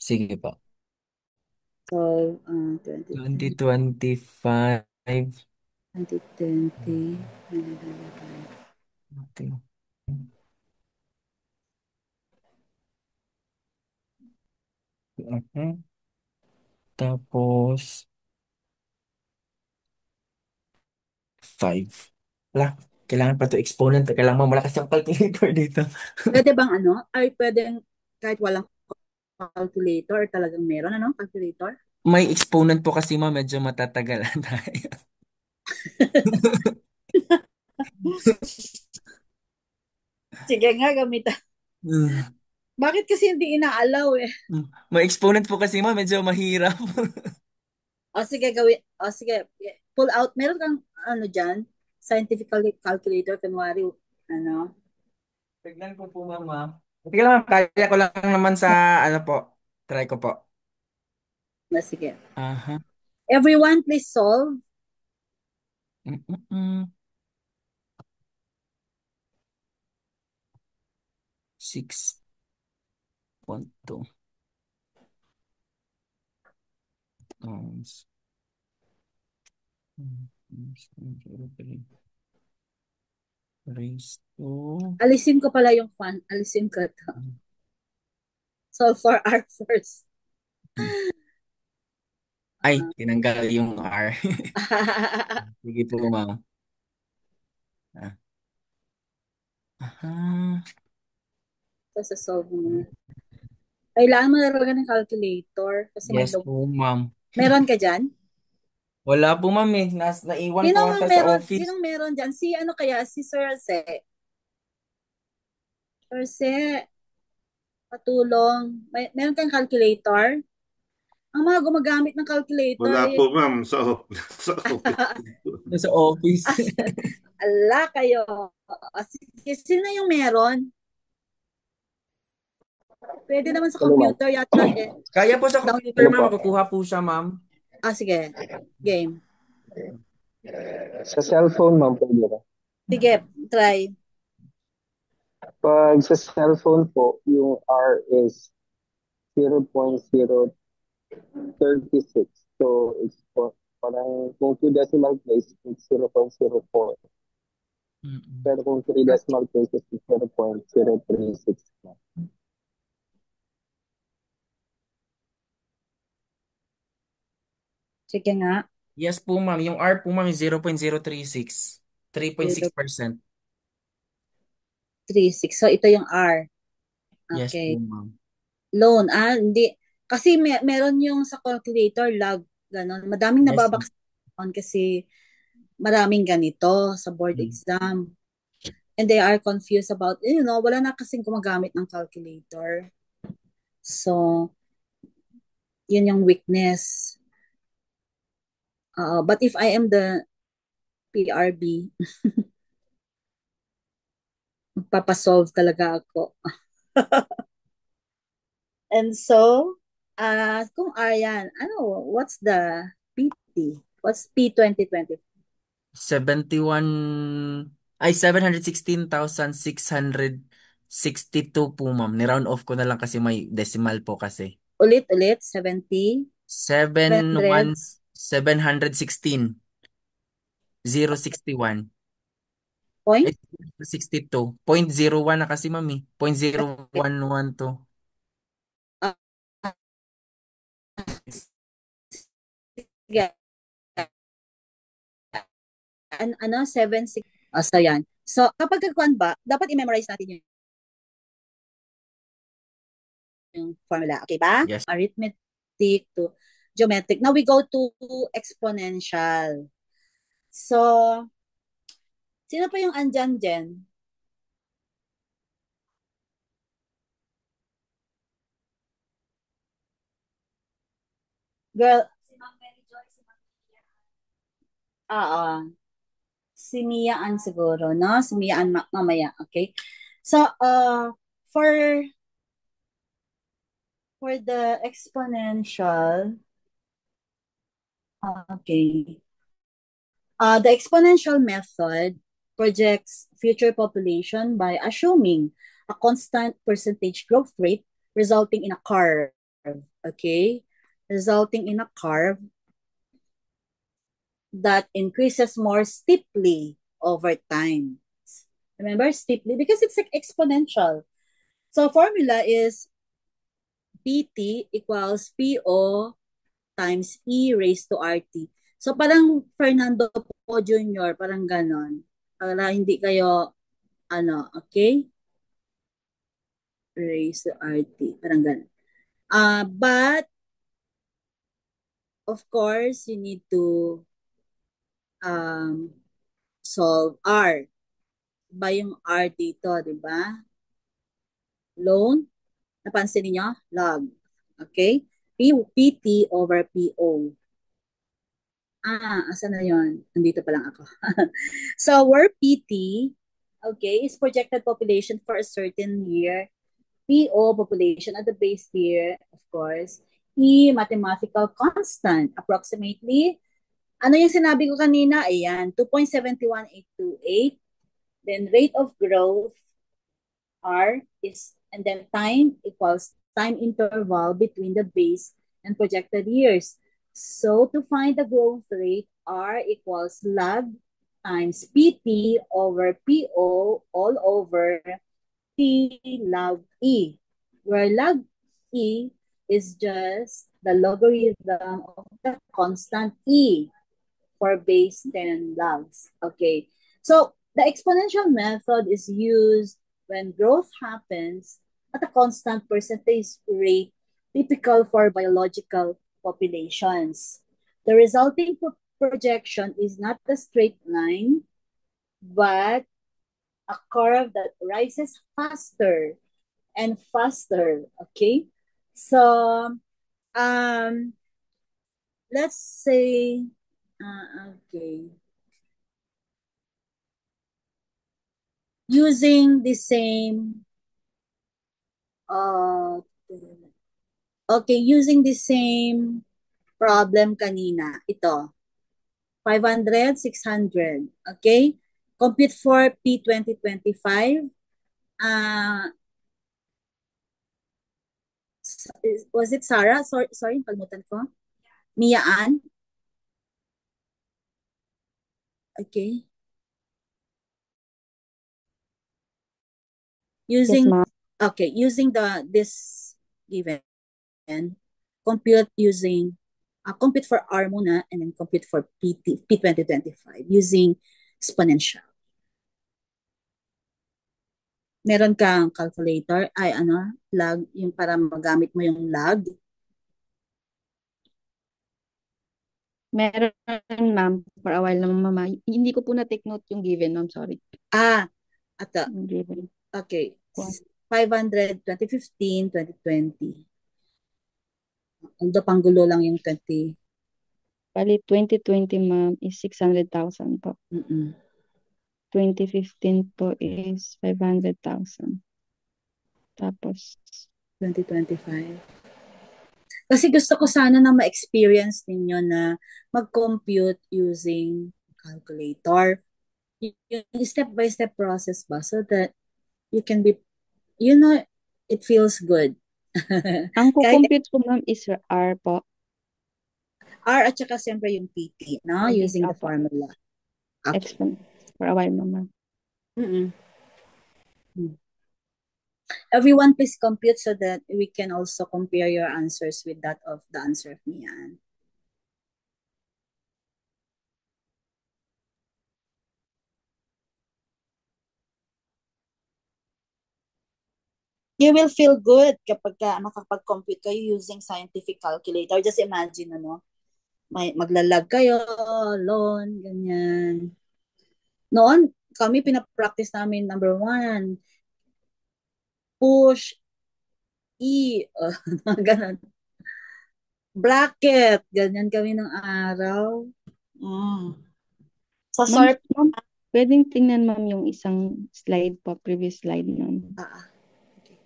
Sige po. So, 2020, 2025. 2020. Okay. Mhm. Tapos, 5. Wala. Kailangan pa to exponent. Kailangan mo malakas yung calculator dito. Pwede bang ano? Ay, pwedeng kahit walang calculator or talagang meron, ano? Calculator? May exponent po kasi ma'am, medyo matatagalan tayo. Sige nga, gamitan. Mm. Bakit kasi hindi inaalaw eh? May exponent po kasi ma'am, medyo mahirap. O sige, gawin. O sige, pull out. Meron kang ano dyan? Scientific calculator, kunwari, ano? Tignan ko po ma'am. Sige lang, ma'am. Kaya ko lang naman sa ano po. Try ko po. Na sige. Aha. Everyone, please solve. Mm-mm. 6.2 times 0.03 raised to Alisin ko pala yung fun. Alisin ko to. Solve for R first. ay, tinanggal yung R. Sige po ma'am. Ah. Aha. So, solve mo. Kailangan mo na ng calculator kasi Yes po ma'am. meron ka dyan? Wala po ma'am eh. Naiwan ko ata sa office. Sinong meron dyan? Si ano kaya? Si Sir Se. Sir Se, patulong. Meron kang calculator? Ang mga gumagamit ng calculator Wala eh. po, ma'am. Sa office. Sa office. Ala kayo. Sige, sino yung meron? Pwede naman sa computer yata eh. Kaya po sa Down. computer ma'am. Kukuha po siya ma'am. Sige. Game. Sa cellphone, ma'am, pwede ba? Sige, try. Pag sa cellphone po, yung R is 0.036. So, it's parang kung 2 decimal place, it's 0.04. Mm-mm. Pero kung 3 decimal places, it's 0.036. Sige nga. Yes po ma'am. Yung R po ma'am is 0.036. 3.6%. 36. So, ito yung R. Yes po Okay. ma'am. Loan. Hindi. Kasi meron yung sa calculator, log. Ganon. Madaming Yes. nababaksan kasi maraming ganito sa board Mm. exam. And they are confused about, wala na kasing gumagamit ng calculator. So, yun yung weakness. But if I am the PRB, Magpapasolve talaga ako. And so, kung Aryan, what's the PT? What's P 2020? 716,662 po, ma'am. Ni-round off ko na lang kasi may decimal po kasi. Ulit, 70, 700, 716,061. point? Ay, 62. 0.01 na kasi, ma'am, eh. 0.0112. Ah, sige. 7, 6. So, yan. So, kapag kagkuhan ba, dapat i-memorize natin yung formula. Okay ba? Yes. Arithmetic to geometric. Now, we go to exponential. So, sino pa yung andyan, Jen? Girl, si Mia Ann siguro, no? Si Mia Ann mamaya, okay? So, for the exponential, okay. The exponential method projects future population by assuming a constant percentage growth rate resulting in a curve, okay? Resulting in a curve that increases more steeply over time. Remember, steeply, because it's like exponential. So formula is PT equals PO times E raised to RT. So parang Fernando po Jr., parang ganon. Para hindi kayo, okay? Raised to RT, parang ganon. But, of course, you need to solve R. Ba yung R dito, di ba? Loan, napansin niyo? Log. Okay? PT over PO. Asa na yon? Nandito pa lang ako. So, where PT, okay, is projected population for a certain year. PO, population at the base year, of course. E, mathematical constant, approximately. Ano yung sinabi ko kanina? Ayan, 2.71828. Then, rate of growth, R, is, and then time equals time interval between the base and projected years. So to find the growth rate, R equals log times PT over PO all over T log E, where log E is just the logarithm of the constant E for base 10 logs. Okay, so the exponential method is used when growth happens at a constant percentage rate typical for biological populations. The resulting projection is not a straight line, but a curve that rises faster and faster. Okay, so let's say, okay, using the same, using the same problem kanina. Ito, 500, 600. Okay? Compute for P 2025. Was it Sarah? Sorry, kalimutan ko. Mia Ann? Okay. Using, Yes, ma'am. okay, using this given, compute using, compute for R muna, and then compute for P 2025 using exponential. Meron kang calculator, log, yung para magamit mo yung log. Meron, ma'am. For a while naman, mama. Hindi ko po na-take note yung given, ma'am. Sorry. Ito. Yung given. Okay. 500, 2015, 2020. Ando panggulo lang yung 20. Bali, 2020, ma'am, is 600,000 po. 2015 po is 500,000. Tapos, 2025. Kasi gusto ko sana na ma-experience ninyo na mag-compute using calculator. Yung step-by-step process ba so that you can be, you know, it feels good. ang Kahit kukompute ko ma'am is R po. R at saka siyempre yung PT, no? Okay, Using the opo. formula. Okay. Explain for a while ma'am. Mm-mm. Everyone please compute so that we can also compare your answers with that of the answer of Mian. You will feel good kapag makapag-compute kayo using scientific calculator. Just imagine, ano, maglalag kayo, loan, ganyan. Noon, kami pinapractice namin, number 1, push, ganun. Bracket, ganyan kami ng araw. Sa SORP, Ma'am, pwedeng tingnan ma'am yung isang slide po, previous slide ma'am. Okay.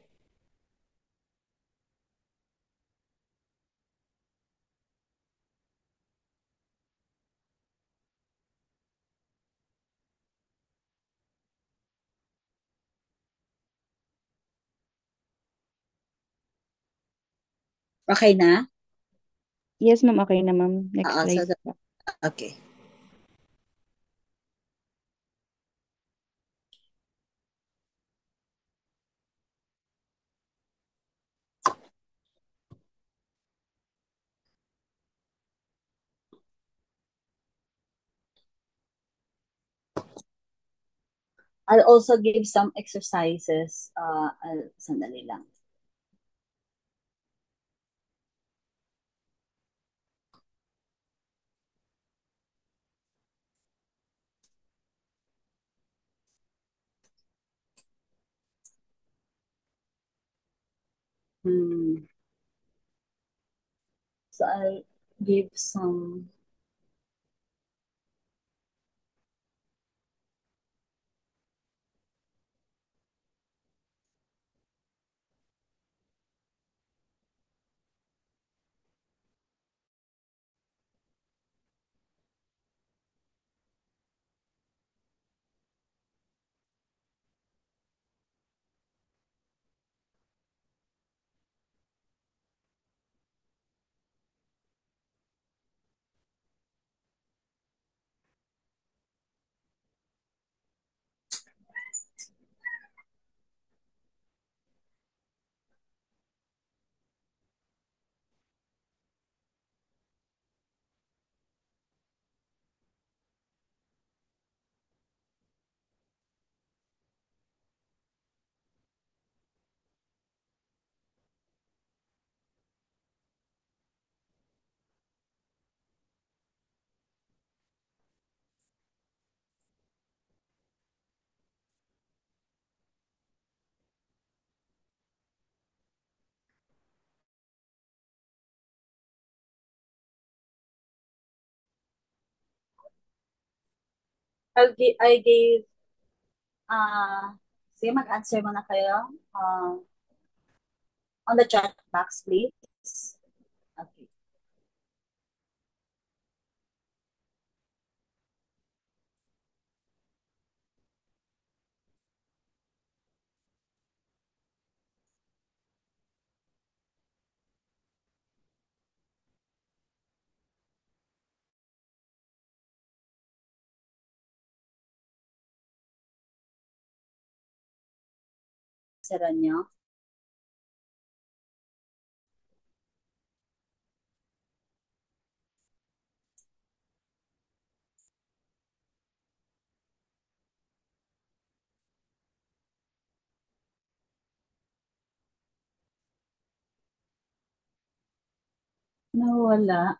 Okay na? Yes ma'am, okay na ma'am. Next slide So po. okay. I'll also give some exercises. Sandali lang. So I'll give some. I gave, sige, mag-answer muna kayo. On the chat box, please. Okay. Sira nyo. Nawala.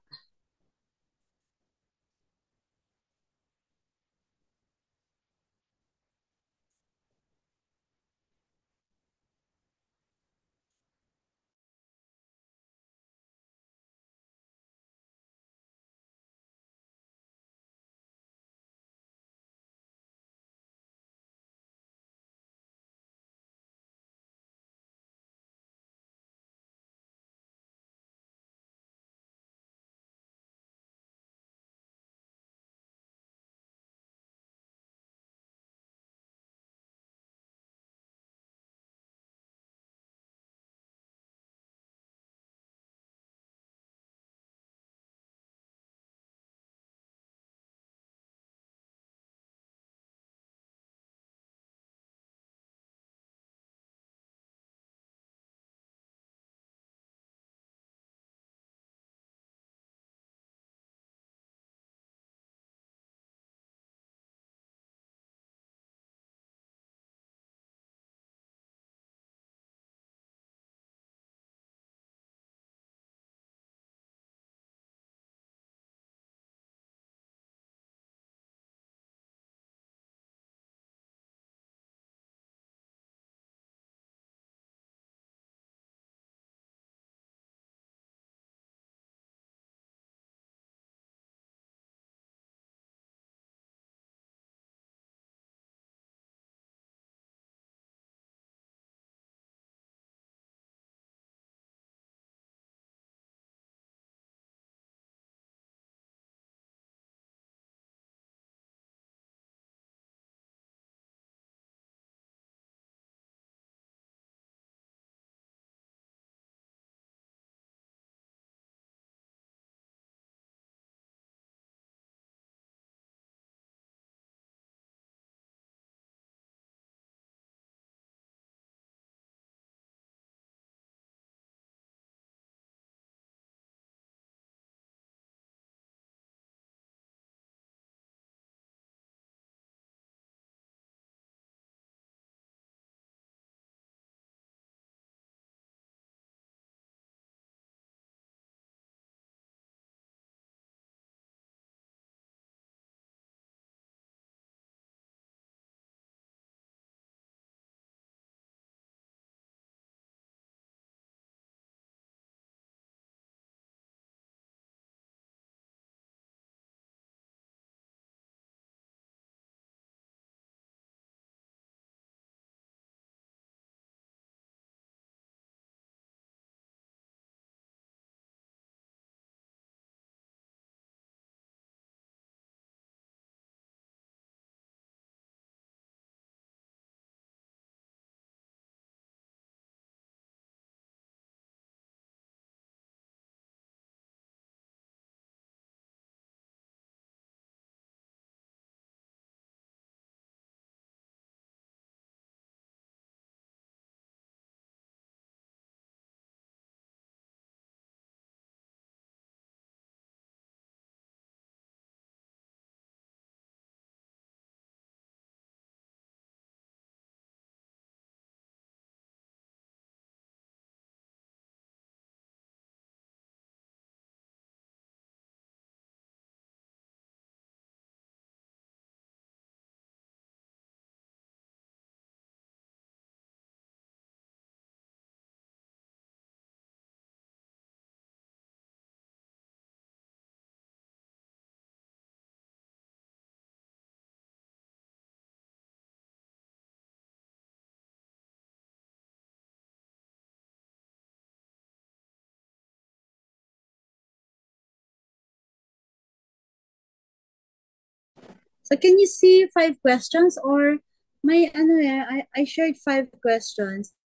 So can you see 5 questions or may ano eh, I shared 5 questions.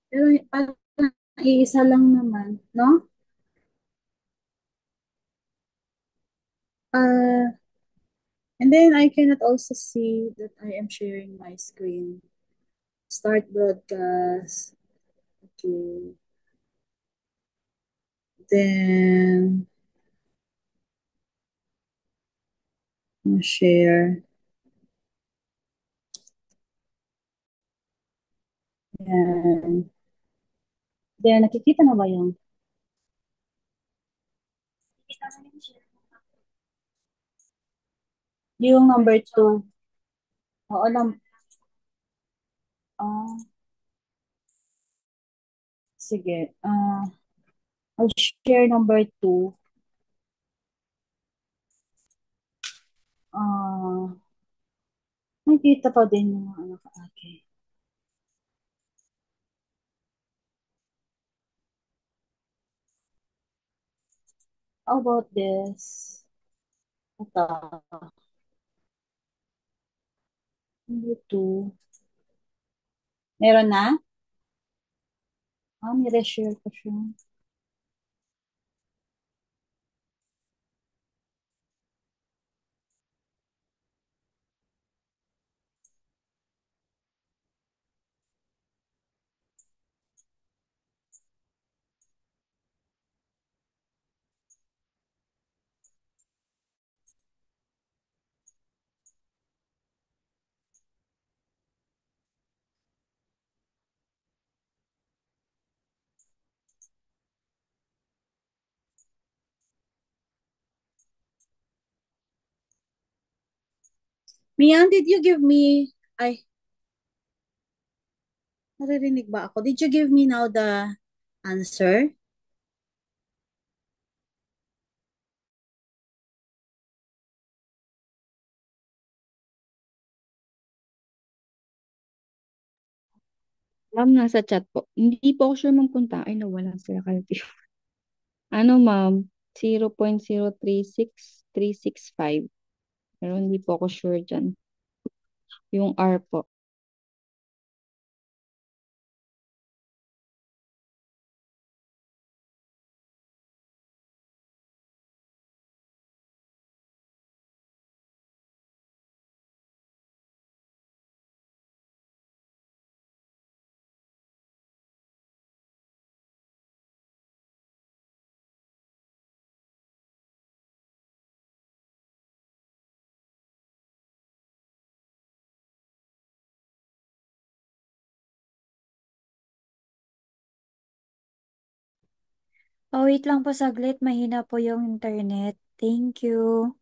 Pero parang iisa lang naman, no? And then I cannot also see that I am sharing my screen. Start broadcast. Okay. Then share. Yan. Then nakikita na ba yung number 2? Oo lang. Ah, sige. I'll share number 2. Nakita pa din yung mga anak. Okay. How about this? Ito. Number 2. Meron na? Nire-share ko siya. Mian, did you give me, naririnig ba ako? Did you give me now the answer? Ma'am, nasa chat po. Hindi po ako sure ma'am kung ay nawala sila kayo. Ano ma'am? 0.036365. Pero hindi po ako sure dyan. Yung R po. Oh, wait lang po saglit. Mahina po yung internet. Thank you.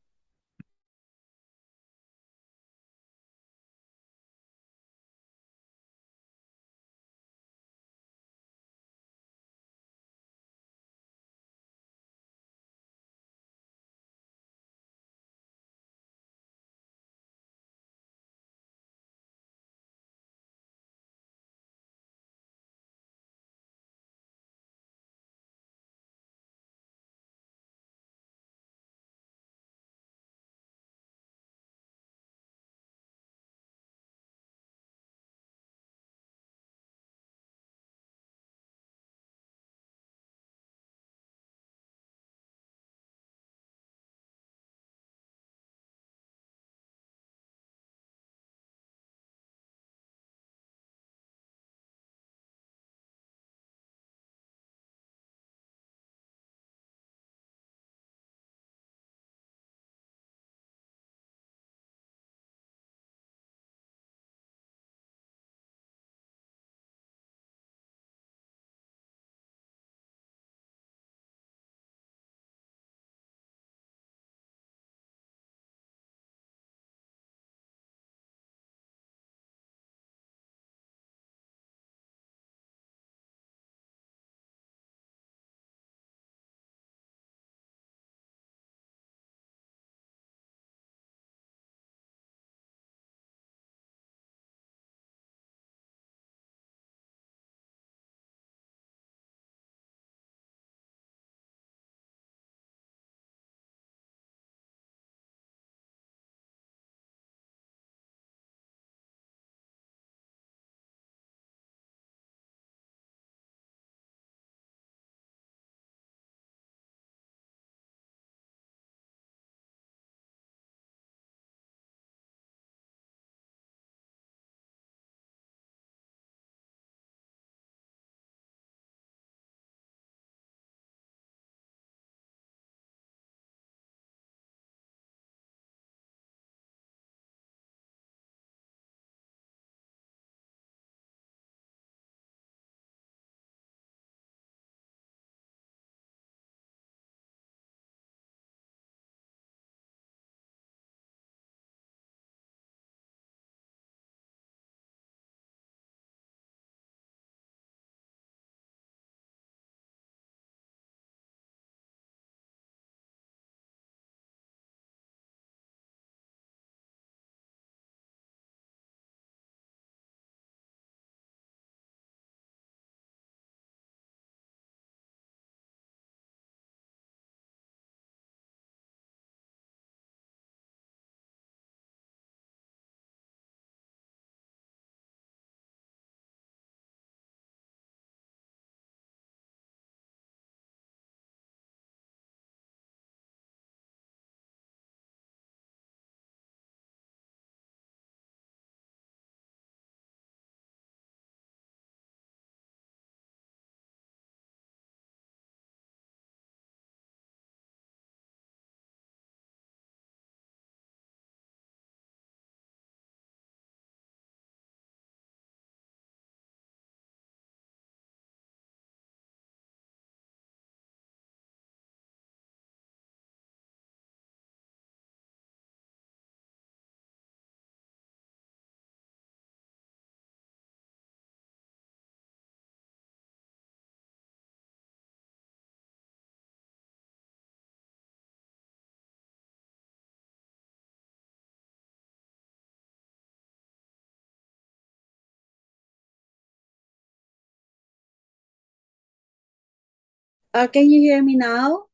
Can you hear me now?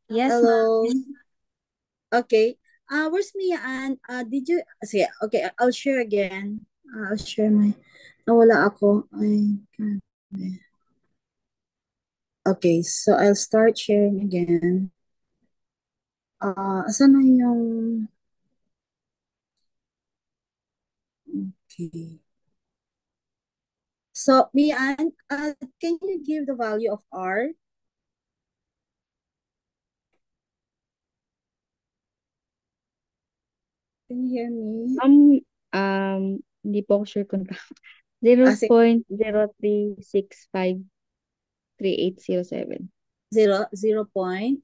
Yes, Hello? ma'am. Okay. Where's Mia Ann? Did you, sige, okay, I'll share again. I'll share my, nawala ako. Ay, grabe. Okay, so I'll start sharing again. Asan na yung, okay. So, Mia Ann, can you give the value of R? Can you hear me? Hindi po ako sure kung Sige, 0.03653807. 0 point.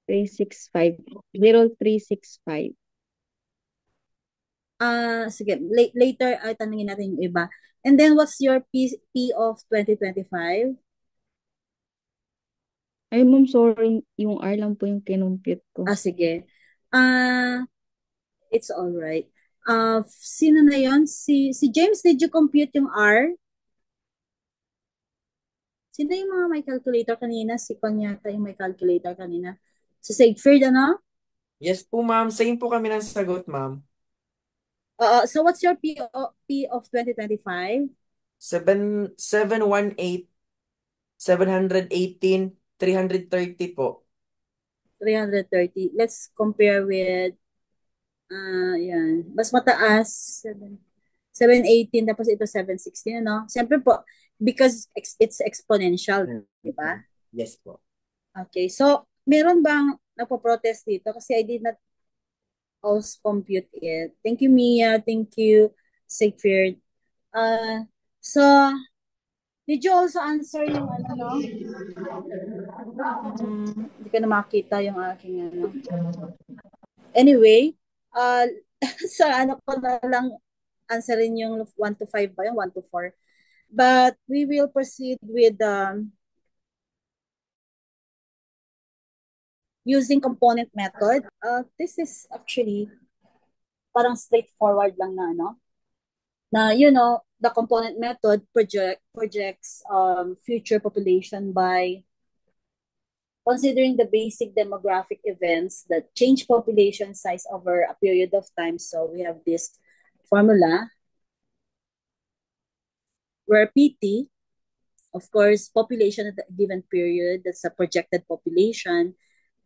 0365. Sige, later tanungin natin yung iba. And then what's your P of 2025? Ay, ma'am, sorry. Yung R lang po yung kinumpute ko. Sige. It's all right. Sino na yon? Si James, did you compute yung R? Sino yung mga may calculator kanina? Si Con yata yung may calculator kanina. Si Sigfrid, ano? Yes po, ma'am. Same po kami ng sagot, ma'am. So what's your P of 2025? 718, 718, 330 po. 330. Let's compare with, yan. Mas mataas, 718, tapos ito 716, ano? Siyempre po, because it's exponential, di ba? Yes po. Okay, so, meron bang nagpo-protest dito? Kasi I did not also compute it. Thank you, Mia. Thank you, Sigfrid. So, did you also answer yung ano, no? Hindi ko na makita yung aking ano. Anyway, sa ano ko na lang answerin yung 1 to 5 ba yung 1 to 4. But we will proceed with using component method. This is actually parang straightforward lang na ano. Na the component method projects future population by considering the basic demographic events that change population size over a period of time. So we have this formula where PT, of course, population at a given period, that's a projected population.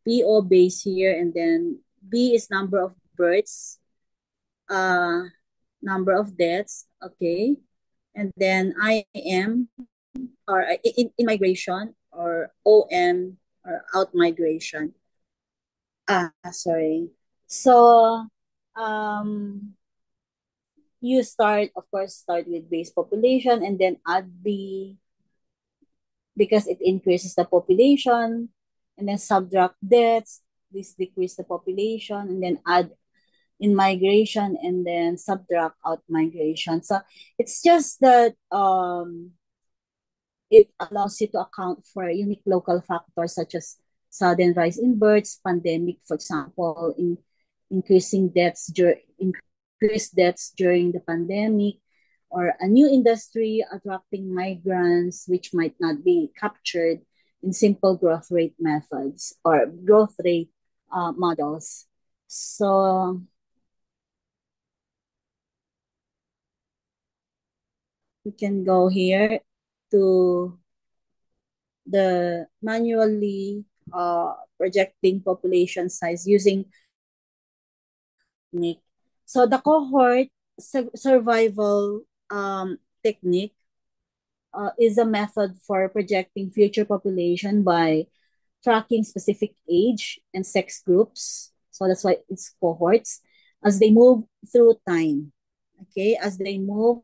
PO base here, and then B is number of births, number of deaths, okay, and then IM or in migration, or OM or out migration. Sorry. So, you of course, start with base population and then add B because it increases the population, and then subtract deaths, this decrease the population, and then add in migration, and then subtract out migration. So it's just that it allows you to account for unique local factors such as sudden rise in births, pandemic, for example, in increased deaths during the pandemic, or a new industry attracting migrants which might not be captured in simple growth rate methods or growth rate models. So we can go here to the manually projecting population size using technique. So the cohort survival technique is a method for projecting future population by tracking specific age and sex groups. So that's why it's cohorts as they move through time. Okay, as they move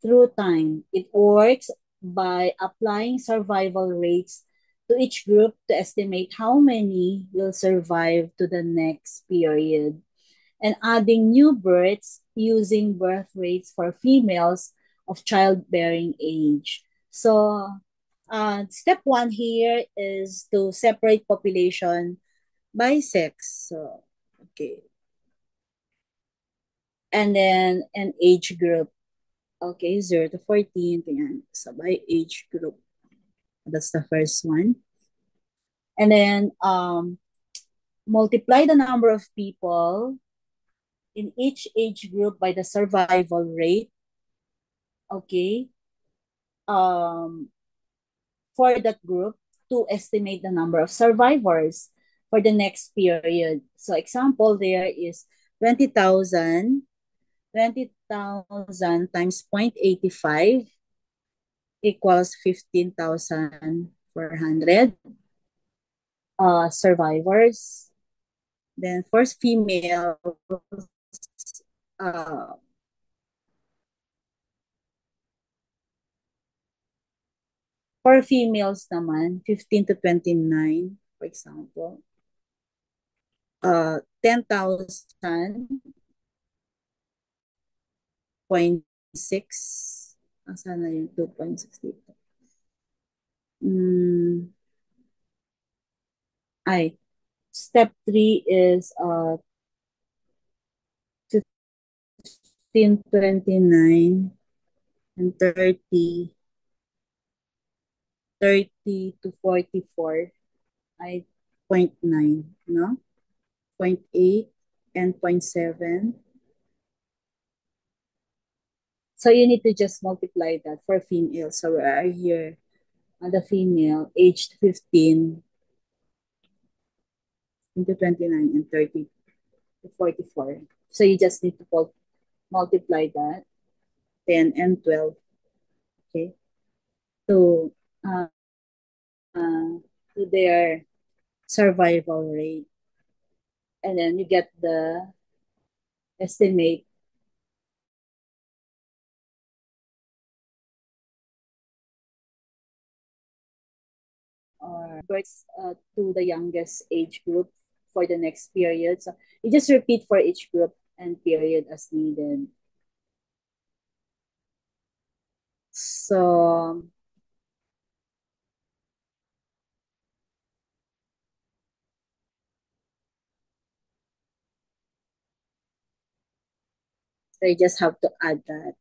through time, it works by applying survival rates to each group to estimate how many will survive to the next period, and adding new births using birth rates for females of childbearing age. So, step one here is to separate population by sex. So, okay. And then an age group. Okay, 0 to 14. Ganyan. So, by age group. That's the first one. And then multiply the number of people in each age group by the survival rate. Okay. For that group to estimate the number of survivors for the next period. So example there is 20,000 times 0.85 equals 15,400 survivors. Then for females, uh, for females naman, 15 to 29, for example, 10,000 0.6. Asan na yung 2.6 dito? Step 3 is 15, 29, and 30 to 44 ay 0.9, no? 0.8 and 0.7. So you need to just multiply that for female. So we are here on the female aged 15 to 29 and 30 to 44. So you just need to multiply that 10 and 12, okay, to their survival rate, and then you get the estimate or births to the youngest age group for the next period. So you just repeat for each group and period as needed. So you just have to add that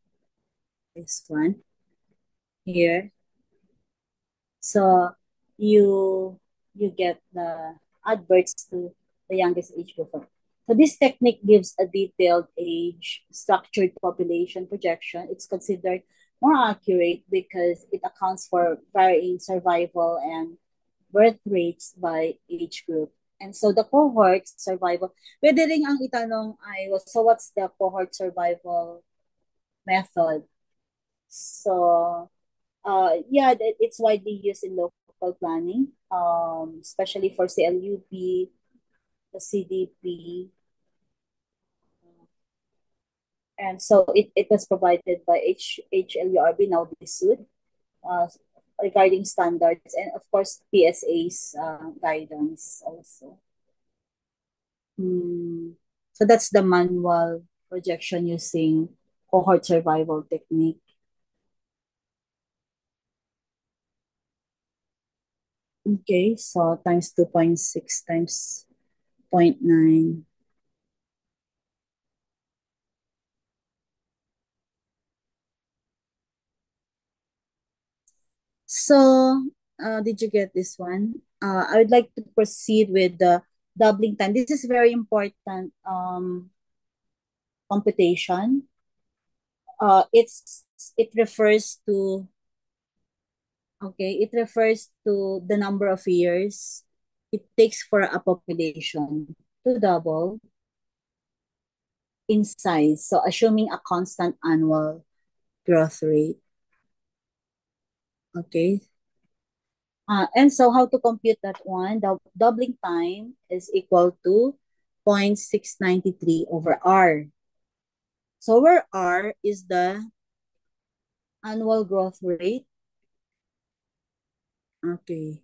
this one here. So you get the adverts to the youngest age group. So this technique gives a detailed age structured population projection. It's considered more accurate because it accounts for varying survival and birth rates by age group. And so the cohort survival, pwede rin ang itanong ay, so what's the cohort survival method? So yeah, it's widely used in local planning, especially for CLUP, the CDP. And so it was provided by HLURB, now DSUD, regarding standards and of course PSA's guidance also. So that's the manual projection using cohort survival technique. Okay, so times 2.6 times 0.9. So, did you get this one? I would like to proceed with the doubling time. This is very important computation. It refers to the number of years it takes for a population to double in size. So assuming a constant annual growth rate. Okay. And so how to compute that one? The doubling time is equal to 0.693 over R. So where R is the annual growth rate. Okay.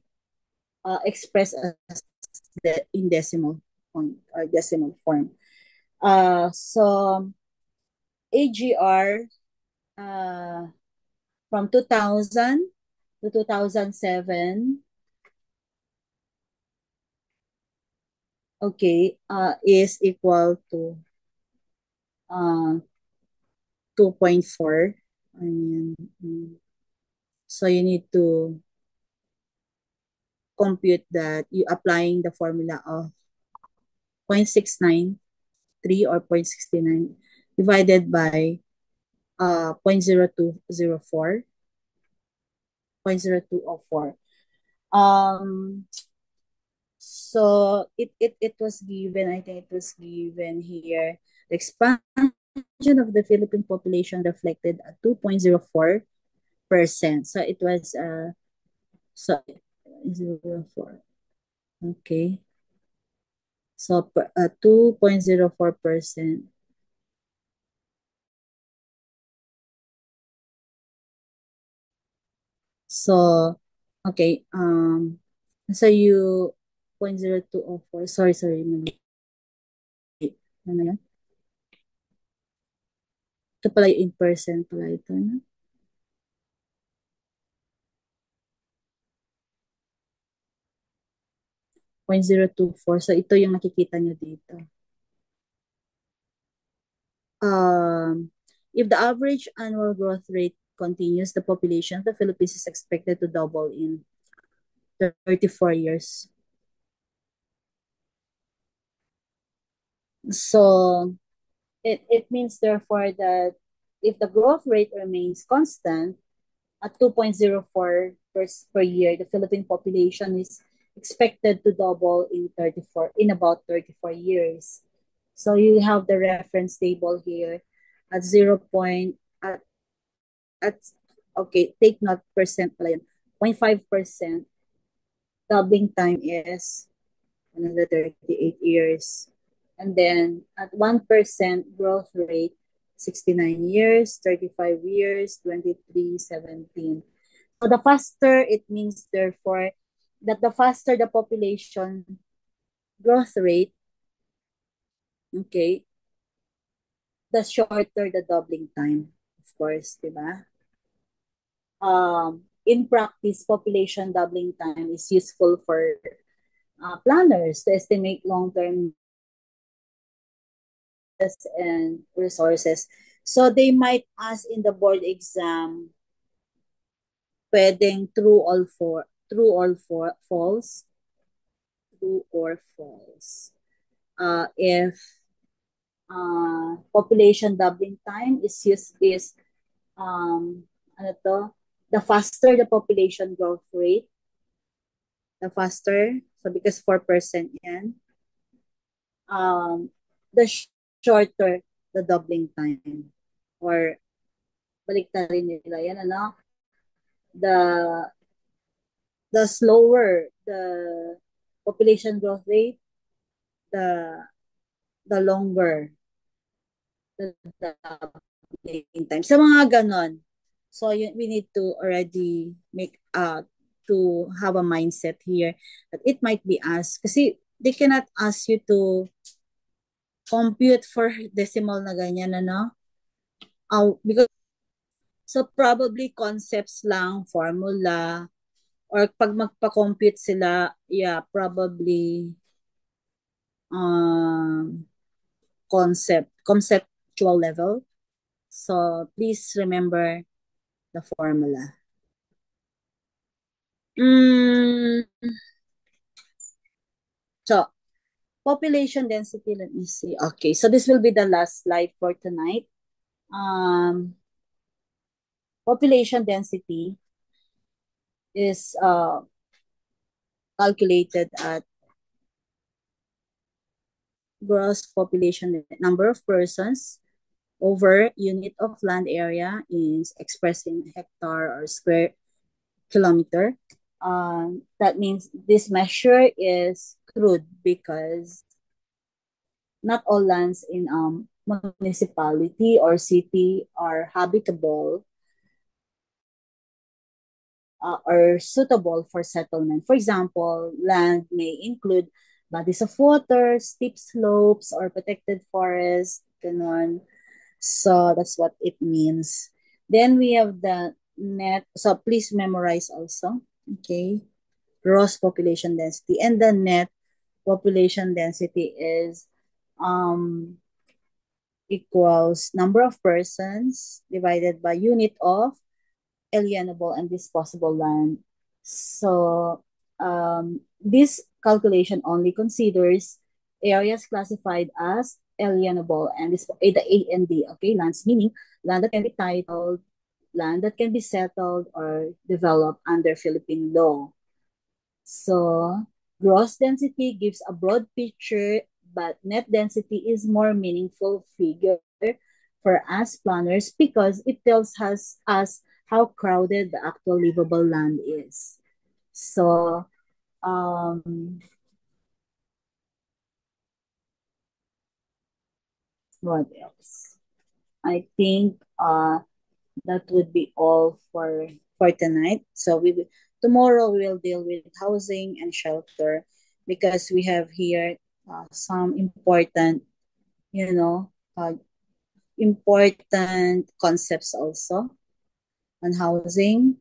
Expressed as in decimal point or decimal form. So AGR from 2000 to 2007, okay, is equal to 2.4. I mean, so you need to compute that you applying the formula of 0.693 or 0.69 divided by 0.0204. 0.0204. So it was given, I think it was given here, the expansion of the Philippine population reflected at 2.04%. So it was 0.04. Okay. So 2.04%. So okay, so you 0.0204. Sorry. Ano yan? Ito pala yung in percent pala ito, no? .024. So ito yung nakikita nyo dito. If the average annual growth rate continues, the population of the Philippines is expected to double in 34 years. So it means therefore that if the growth rate remains constant at 2.04 per year, the Philippine population is expected to double in about 34 years. So you have the reference table here at 0. Okay, take note percent pala yun. 0.5% doubling time is another 38 years. And then at 1% growth rate, 69 years, 35 years, 23, 17. So the faster, it means therefore that the faster the population growth rate, okay, the shorter the doubling time, of course, diba? In practice, population doubling time is useful for planners to estimate long-term and resources. So they might ask in the board exam, pwedeng true or false. If population doubling time is ano to, the faster the population growth rate, the faster, so because 4% yan, the shorter the doubling time, or baliktarin nila yan, ano, the slower the population growth rate, the longer the doubling time. So mga ganon. So we need to already make to have a mindset here that it might be asked, kasi they cannot ask you to compute for decimal na ganyan, ano? Because so probably concepts lang, formula, or pag magpa-compute sila, yeah, probably conceptual level. So please remember the formula. So population density, let me see. Okay, so this will be the last slide for tonight. Population density is calculated at gross population number of persons over unit of land area is expressed in hectare or square kilometer. That means this measure is crude because not all lands in municipality or city are habitable or suitable for settlement. For example, land may include bodies of water, steep slopes, or protected forest, ganon. So that's what it means. Then we have the net. So please memorize also. Okay. Gross population density. And the net population density is equals number of persons divided by unit of alienable and disposable land. So This calculation only considers areas classified as alienable, and this the A and D, okay, lands, meaning land that can be titled, land that can be settled or developed under Philippine law. So gross density gives a broad picture, but net density is more meaningful figure for us planners because it tells us how crowded the actual livable land is. So what else? I think that would be all for tonight. So tomorrow we will deal with housing and shelter because we have here some important, you know, important concepts also on housing.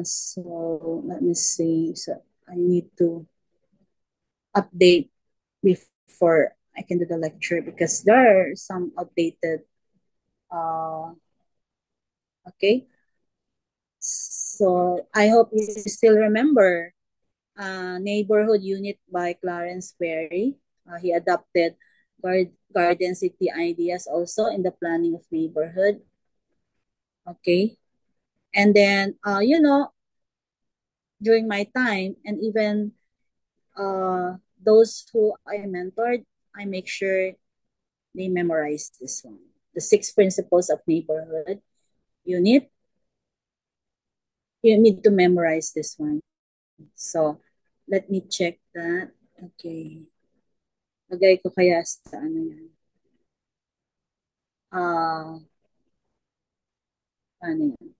So let me see. So I need to update before I can do the lecture because there are some updated. Okay. So I hope you still remember Neighborhood Unit by Clarence Perry. He adopted garden city ideas also in the planning of neighborhood. Okay. And then, during my time and even those who I mentored, I make sure they memorize this one. The 6 principles of neighborhood unit. You need to memorize this one. So, let me check that. Okay. Lagay ko kaya sa ano yan. Ano yan?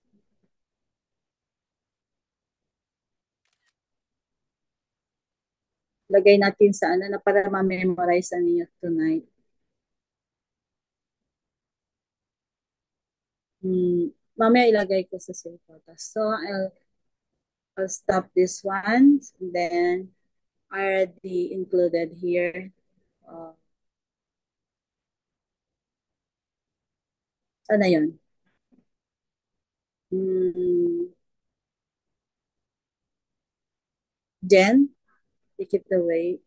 Lagay natin sa ano na para ma-memorize niyo tonight. Mamaya ilagay ko sa save photos. So, I'll stop this one. And then, already included here. Ano yun? Jen, take it away.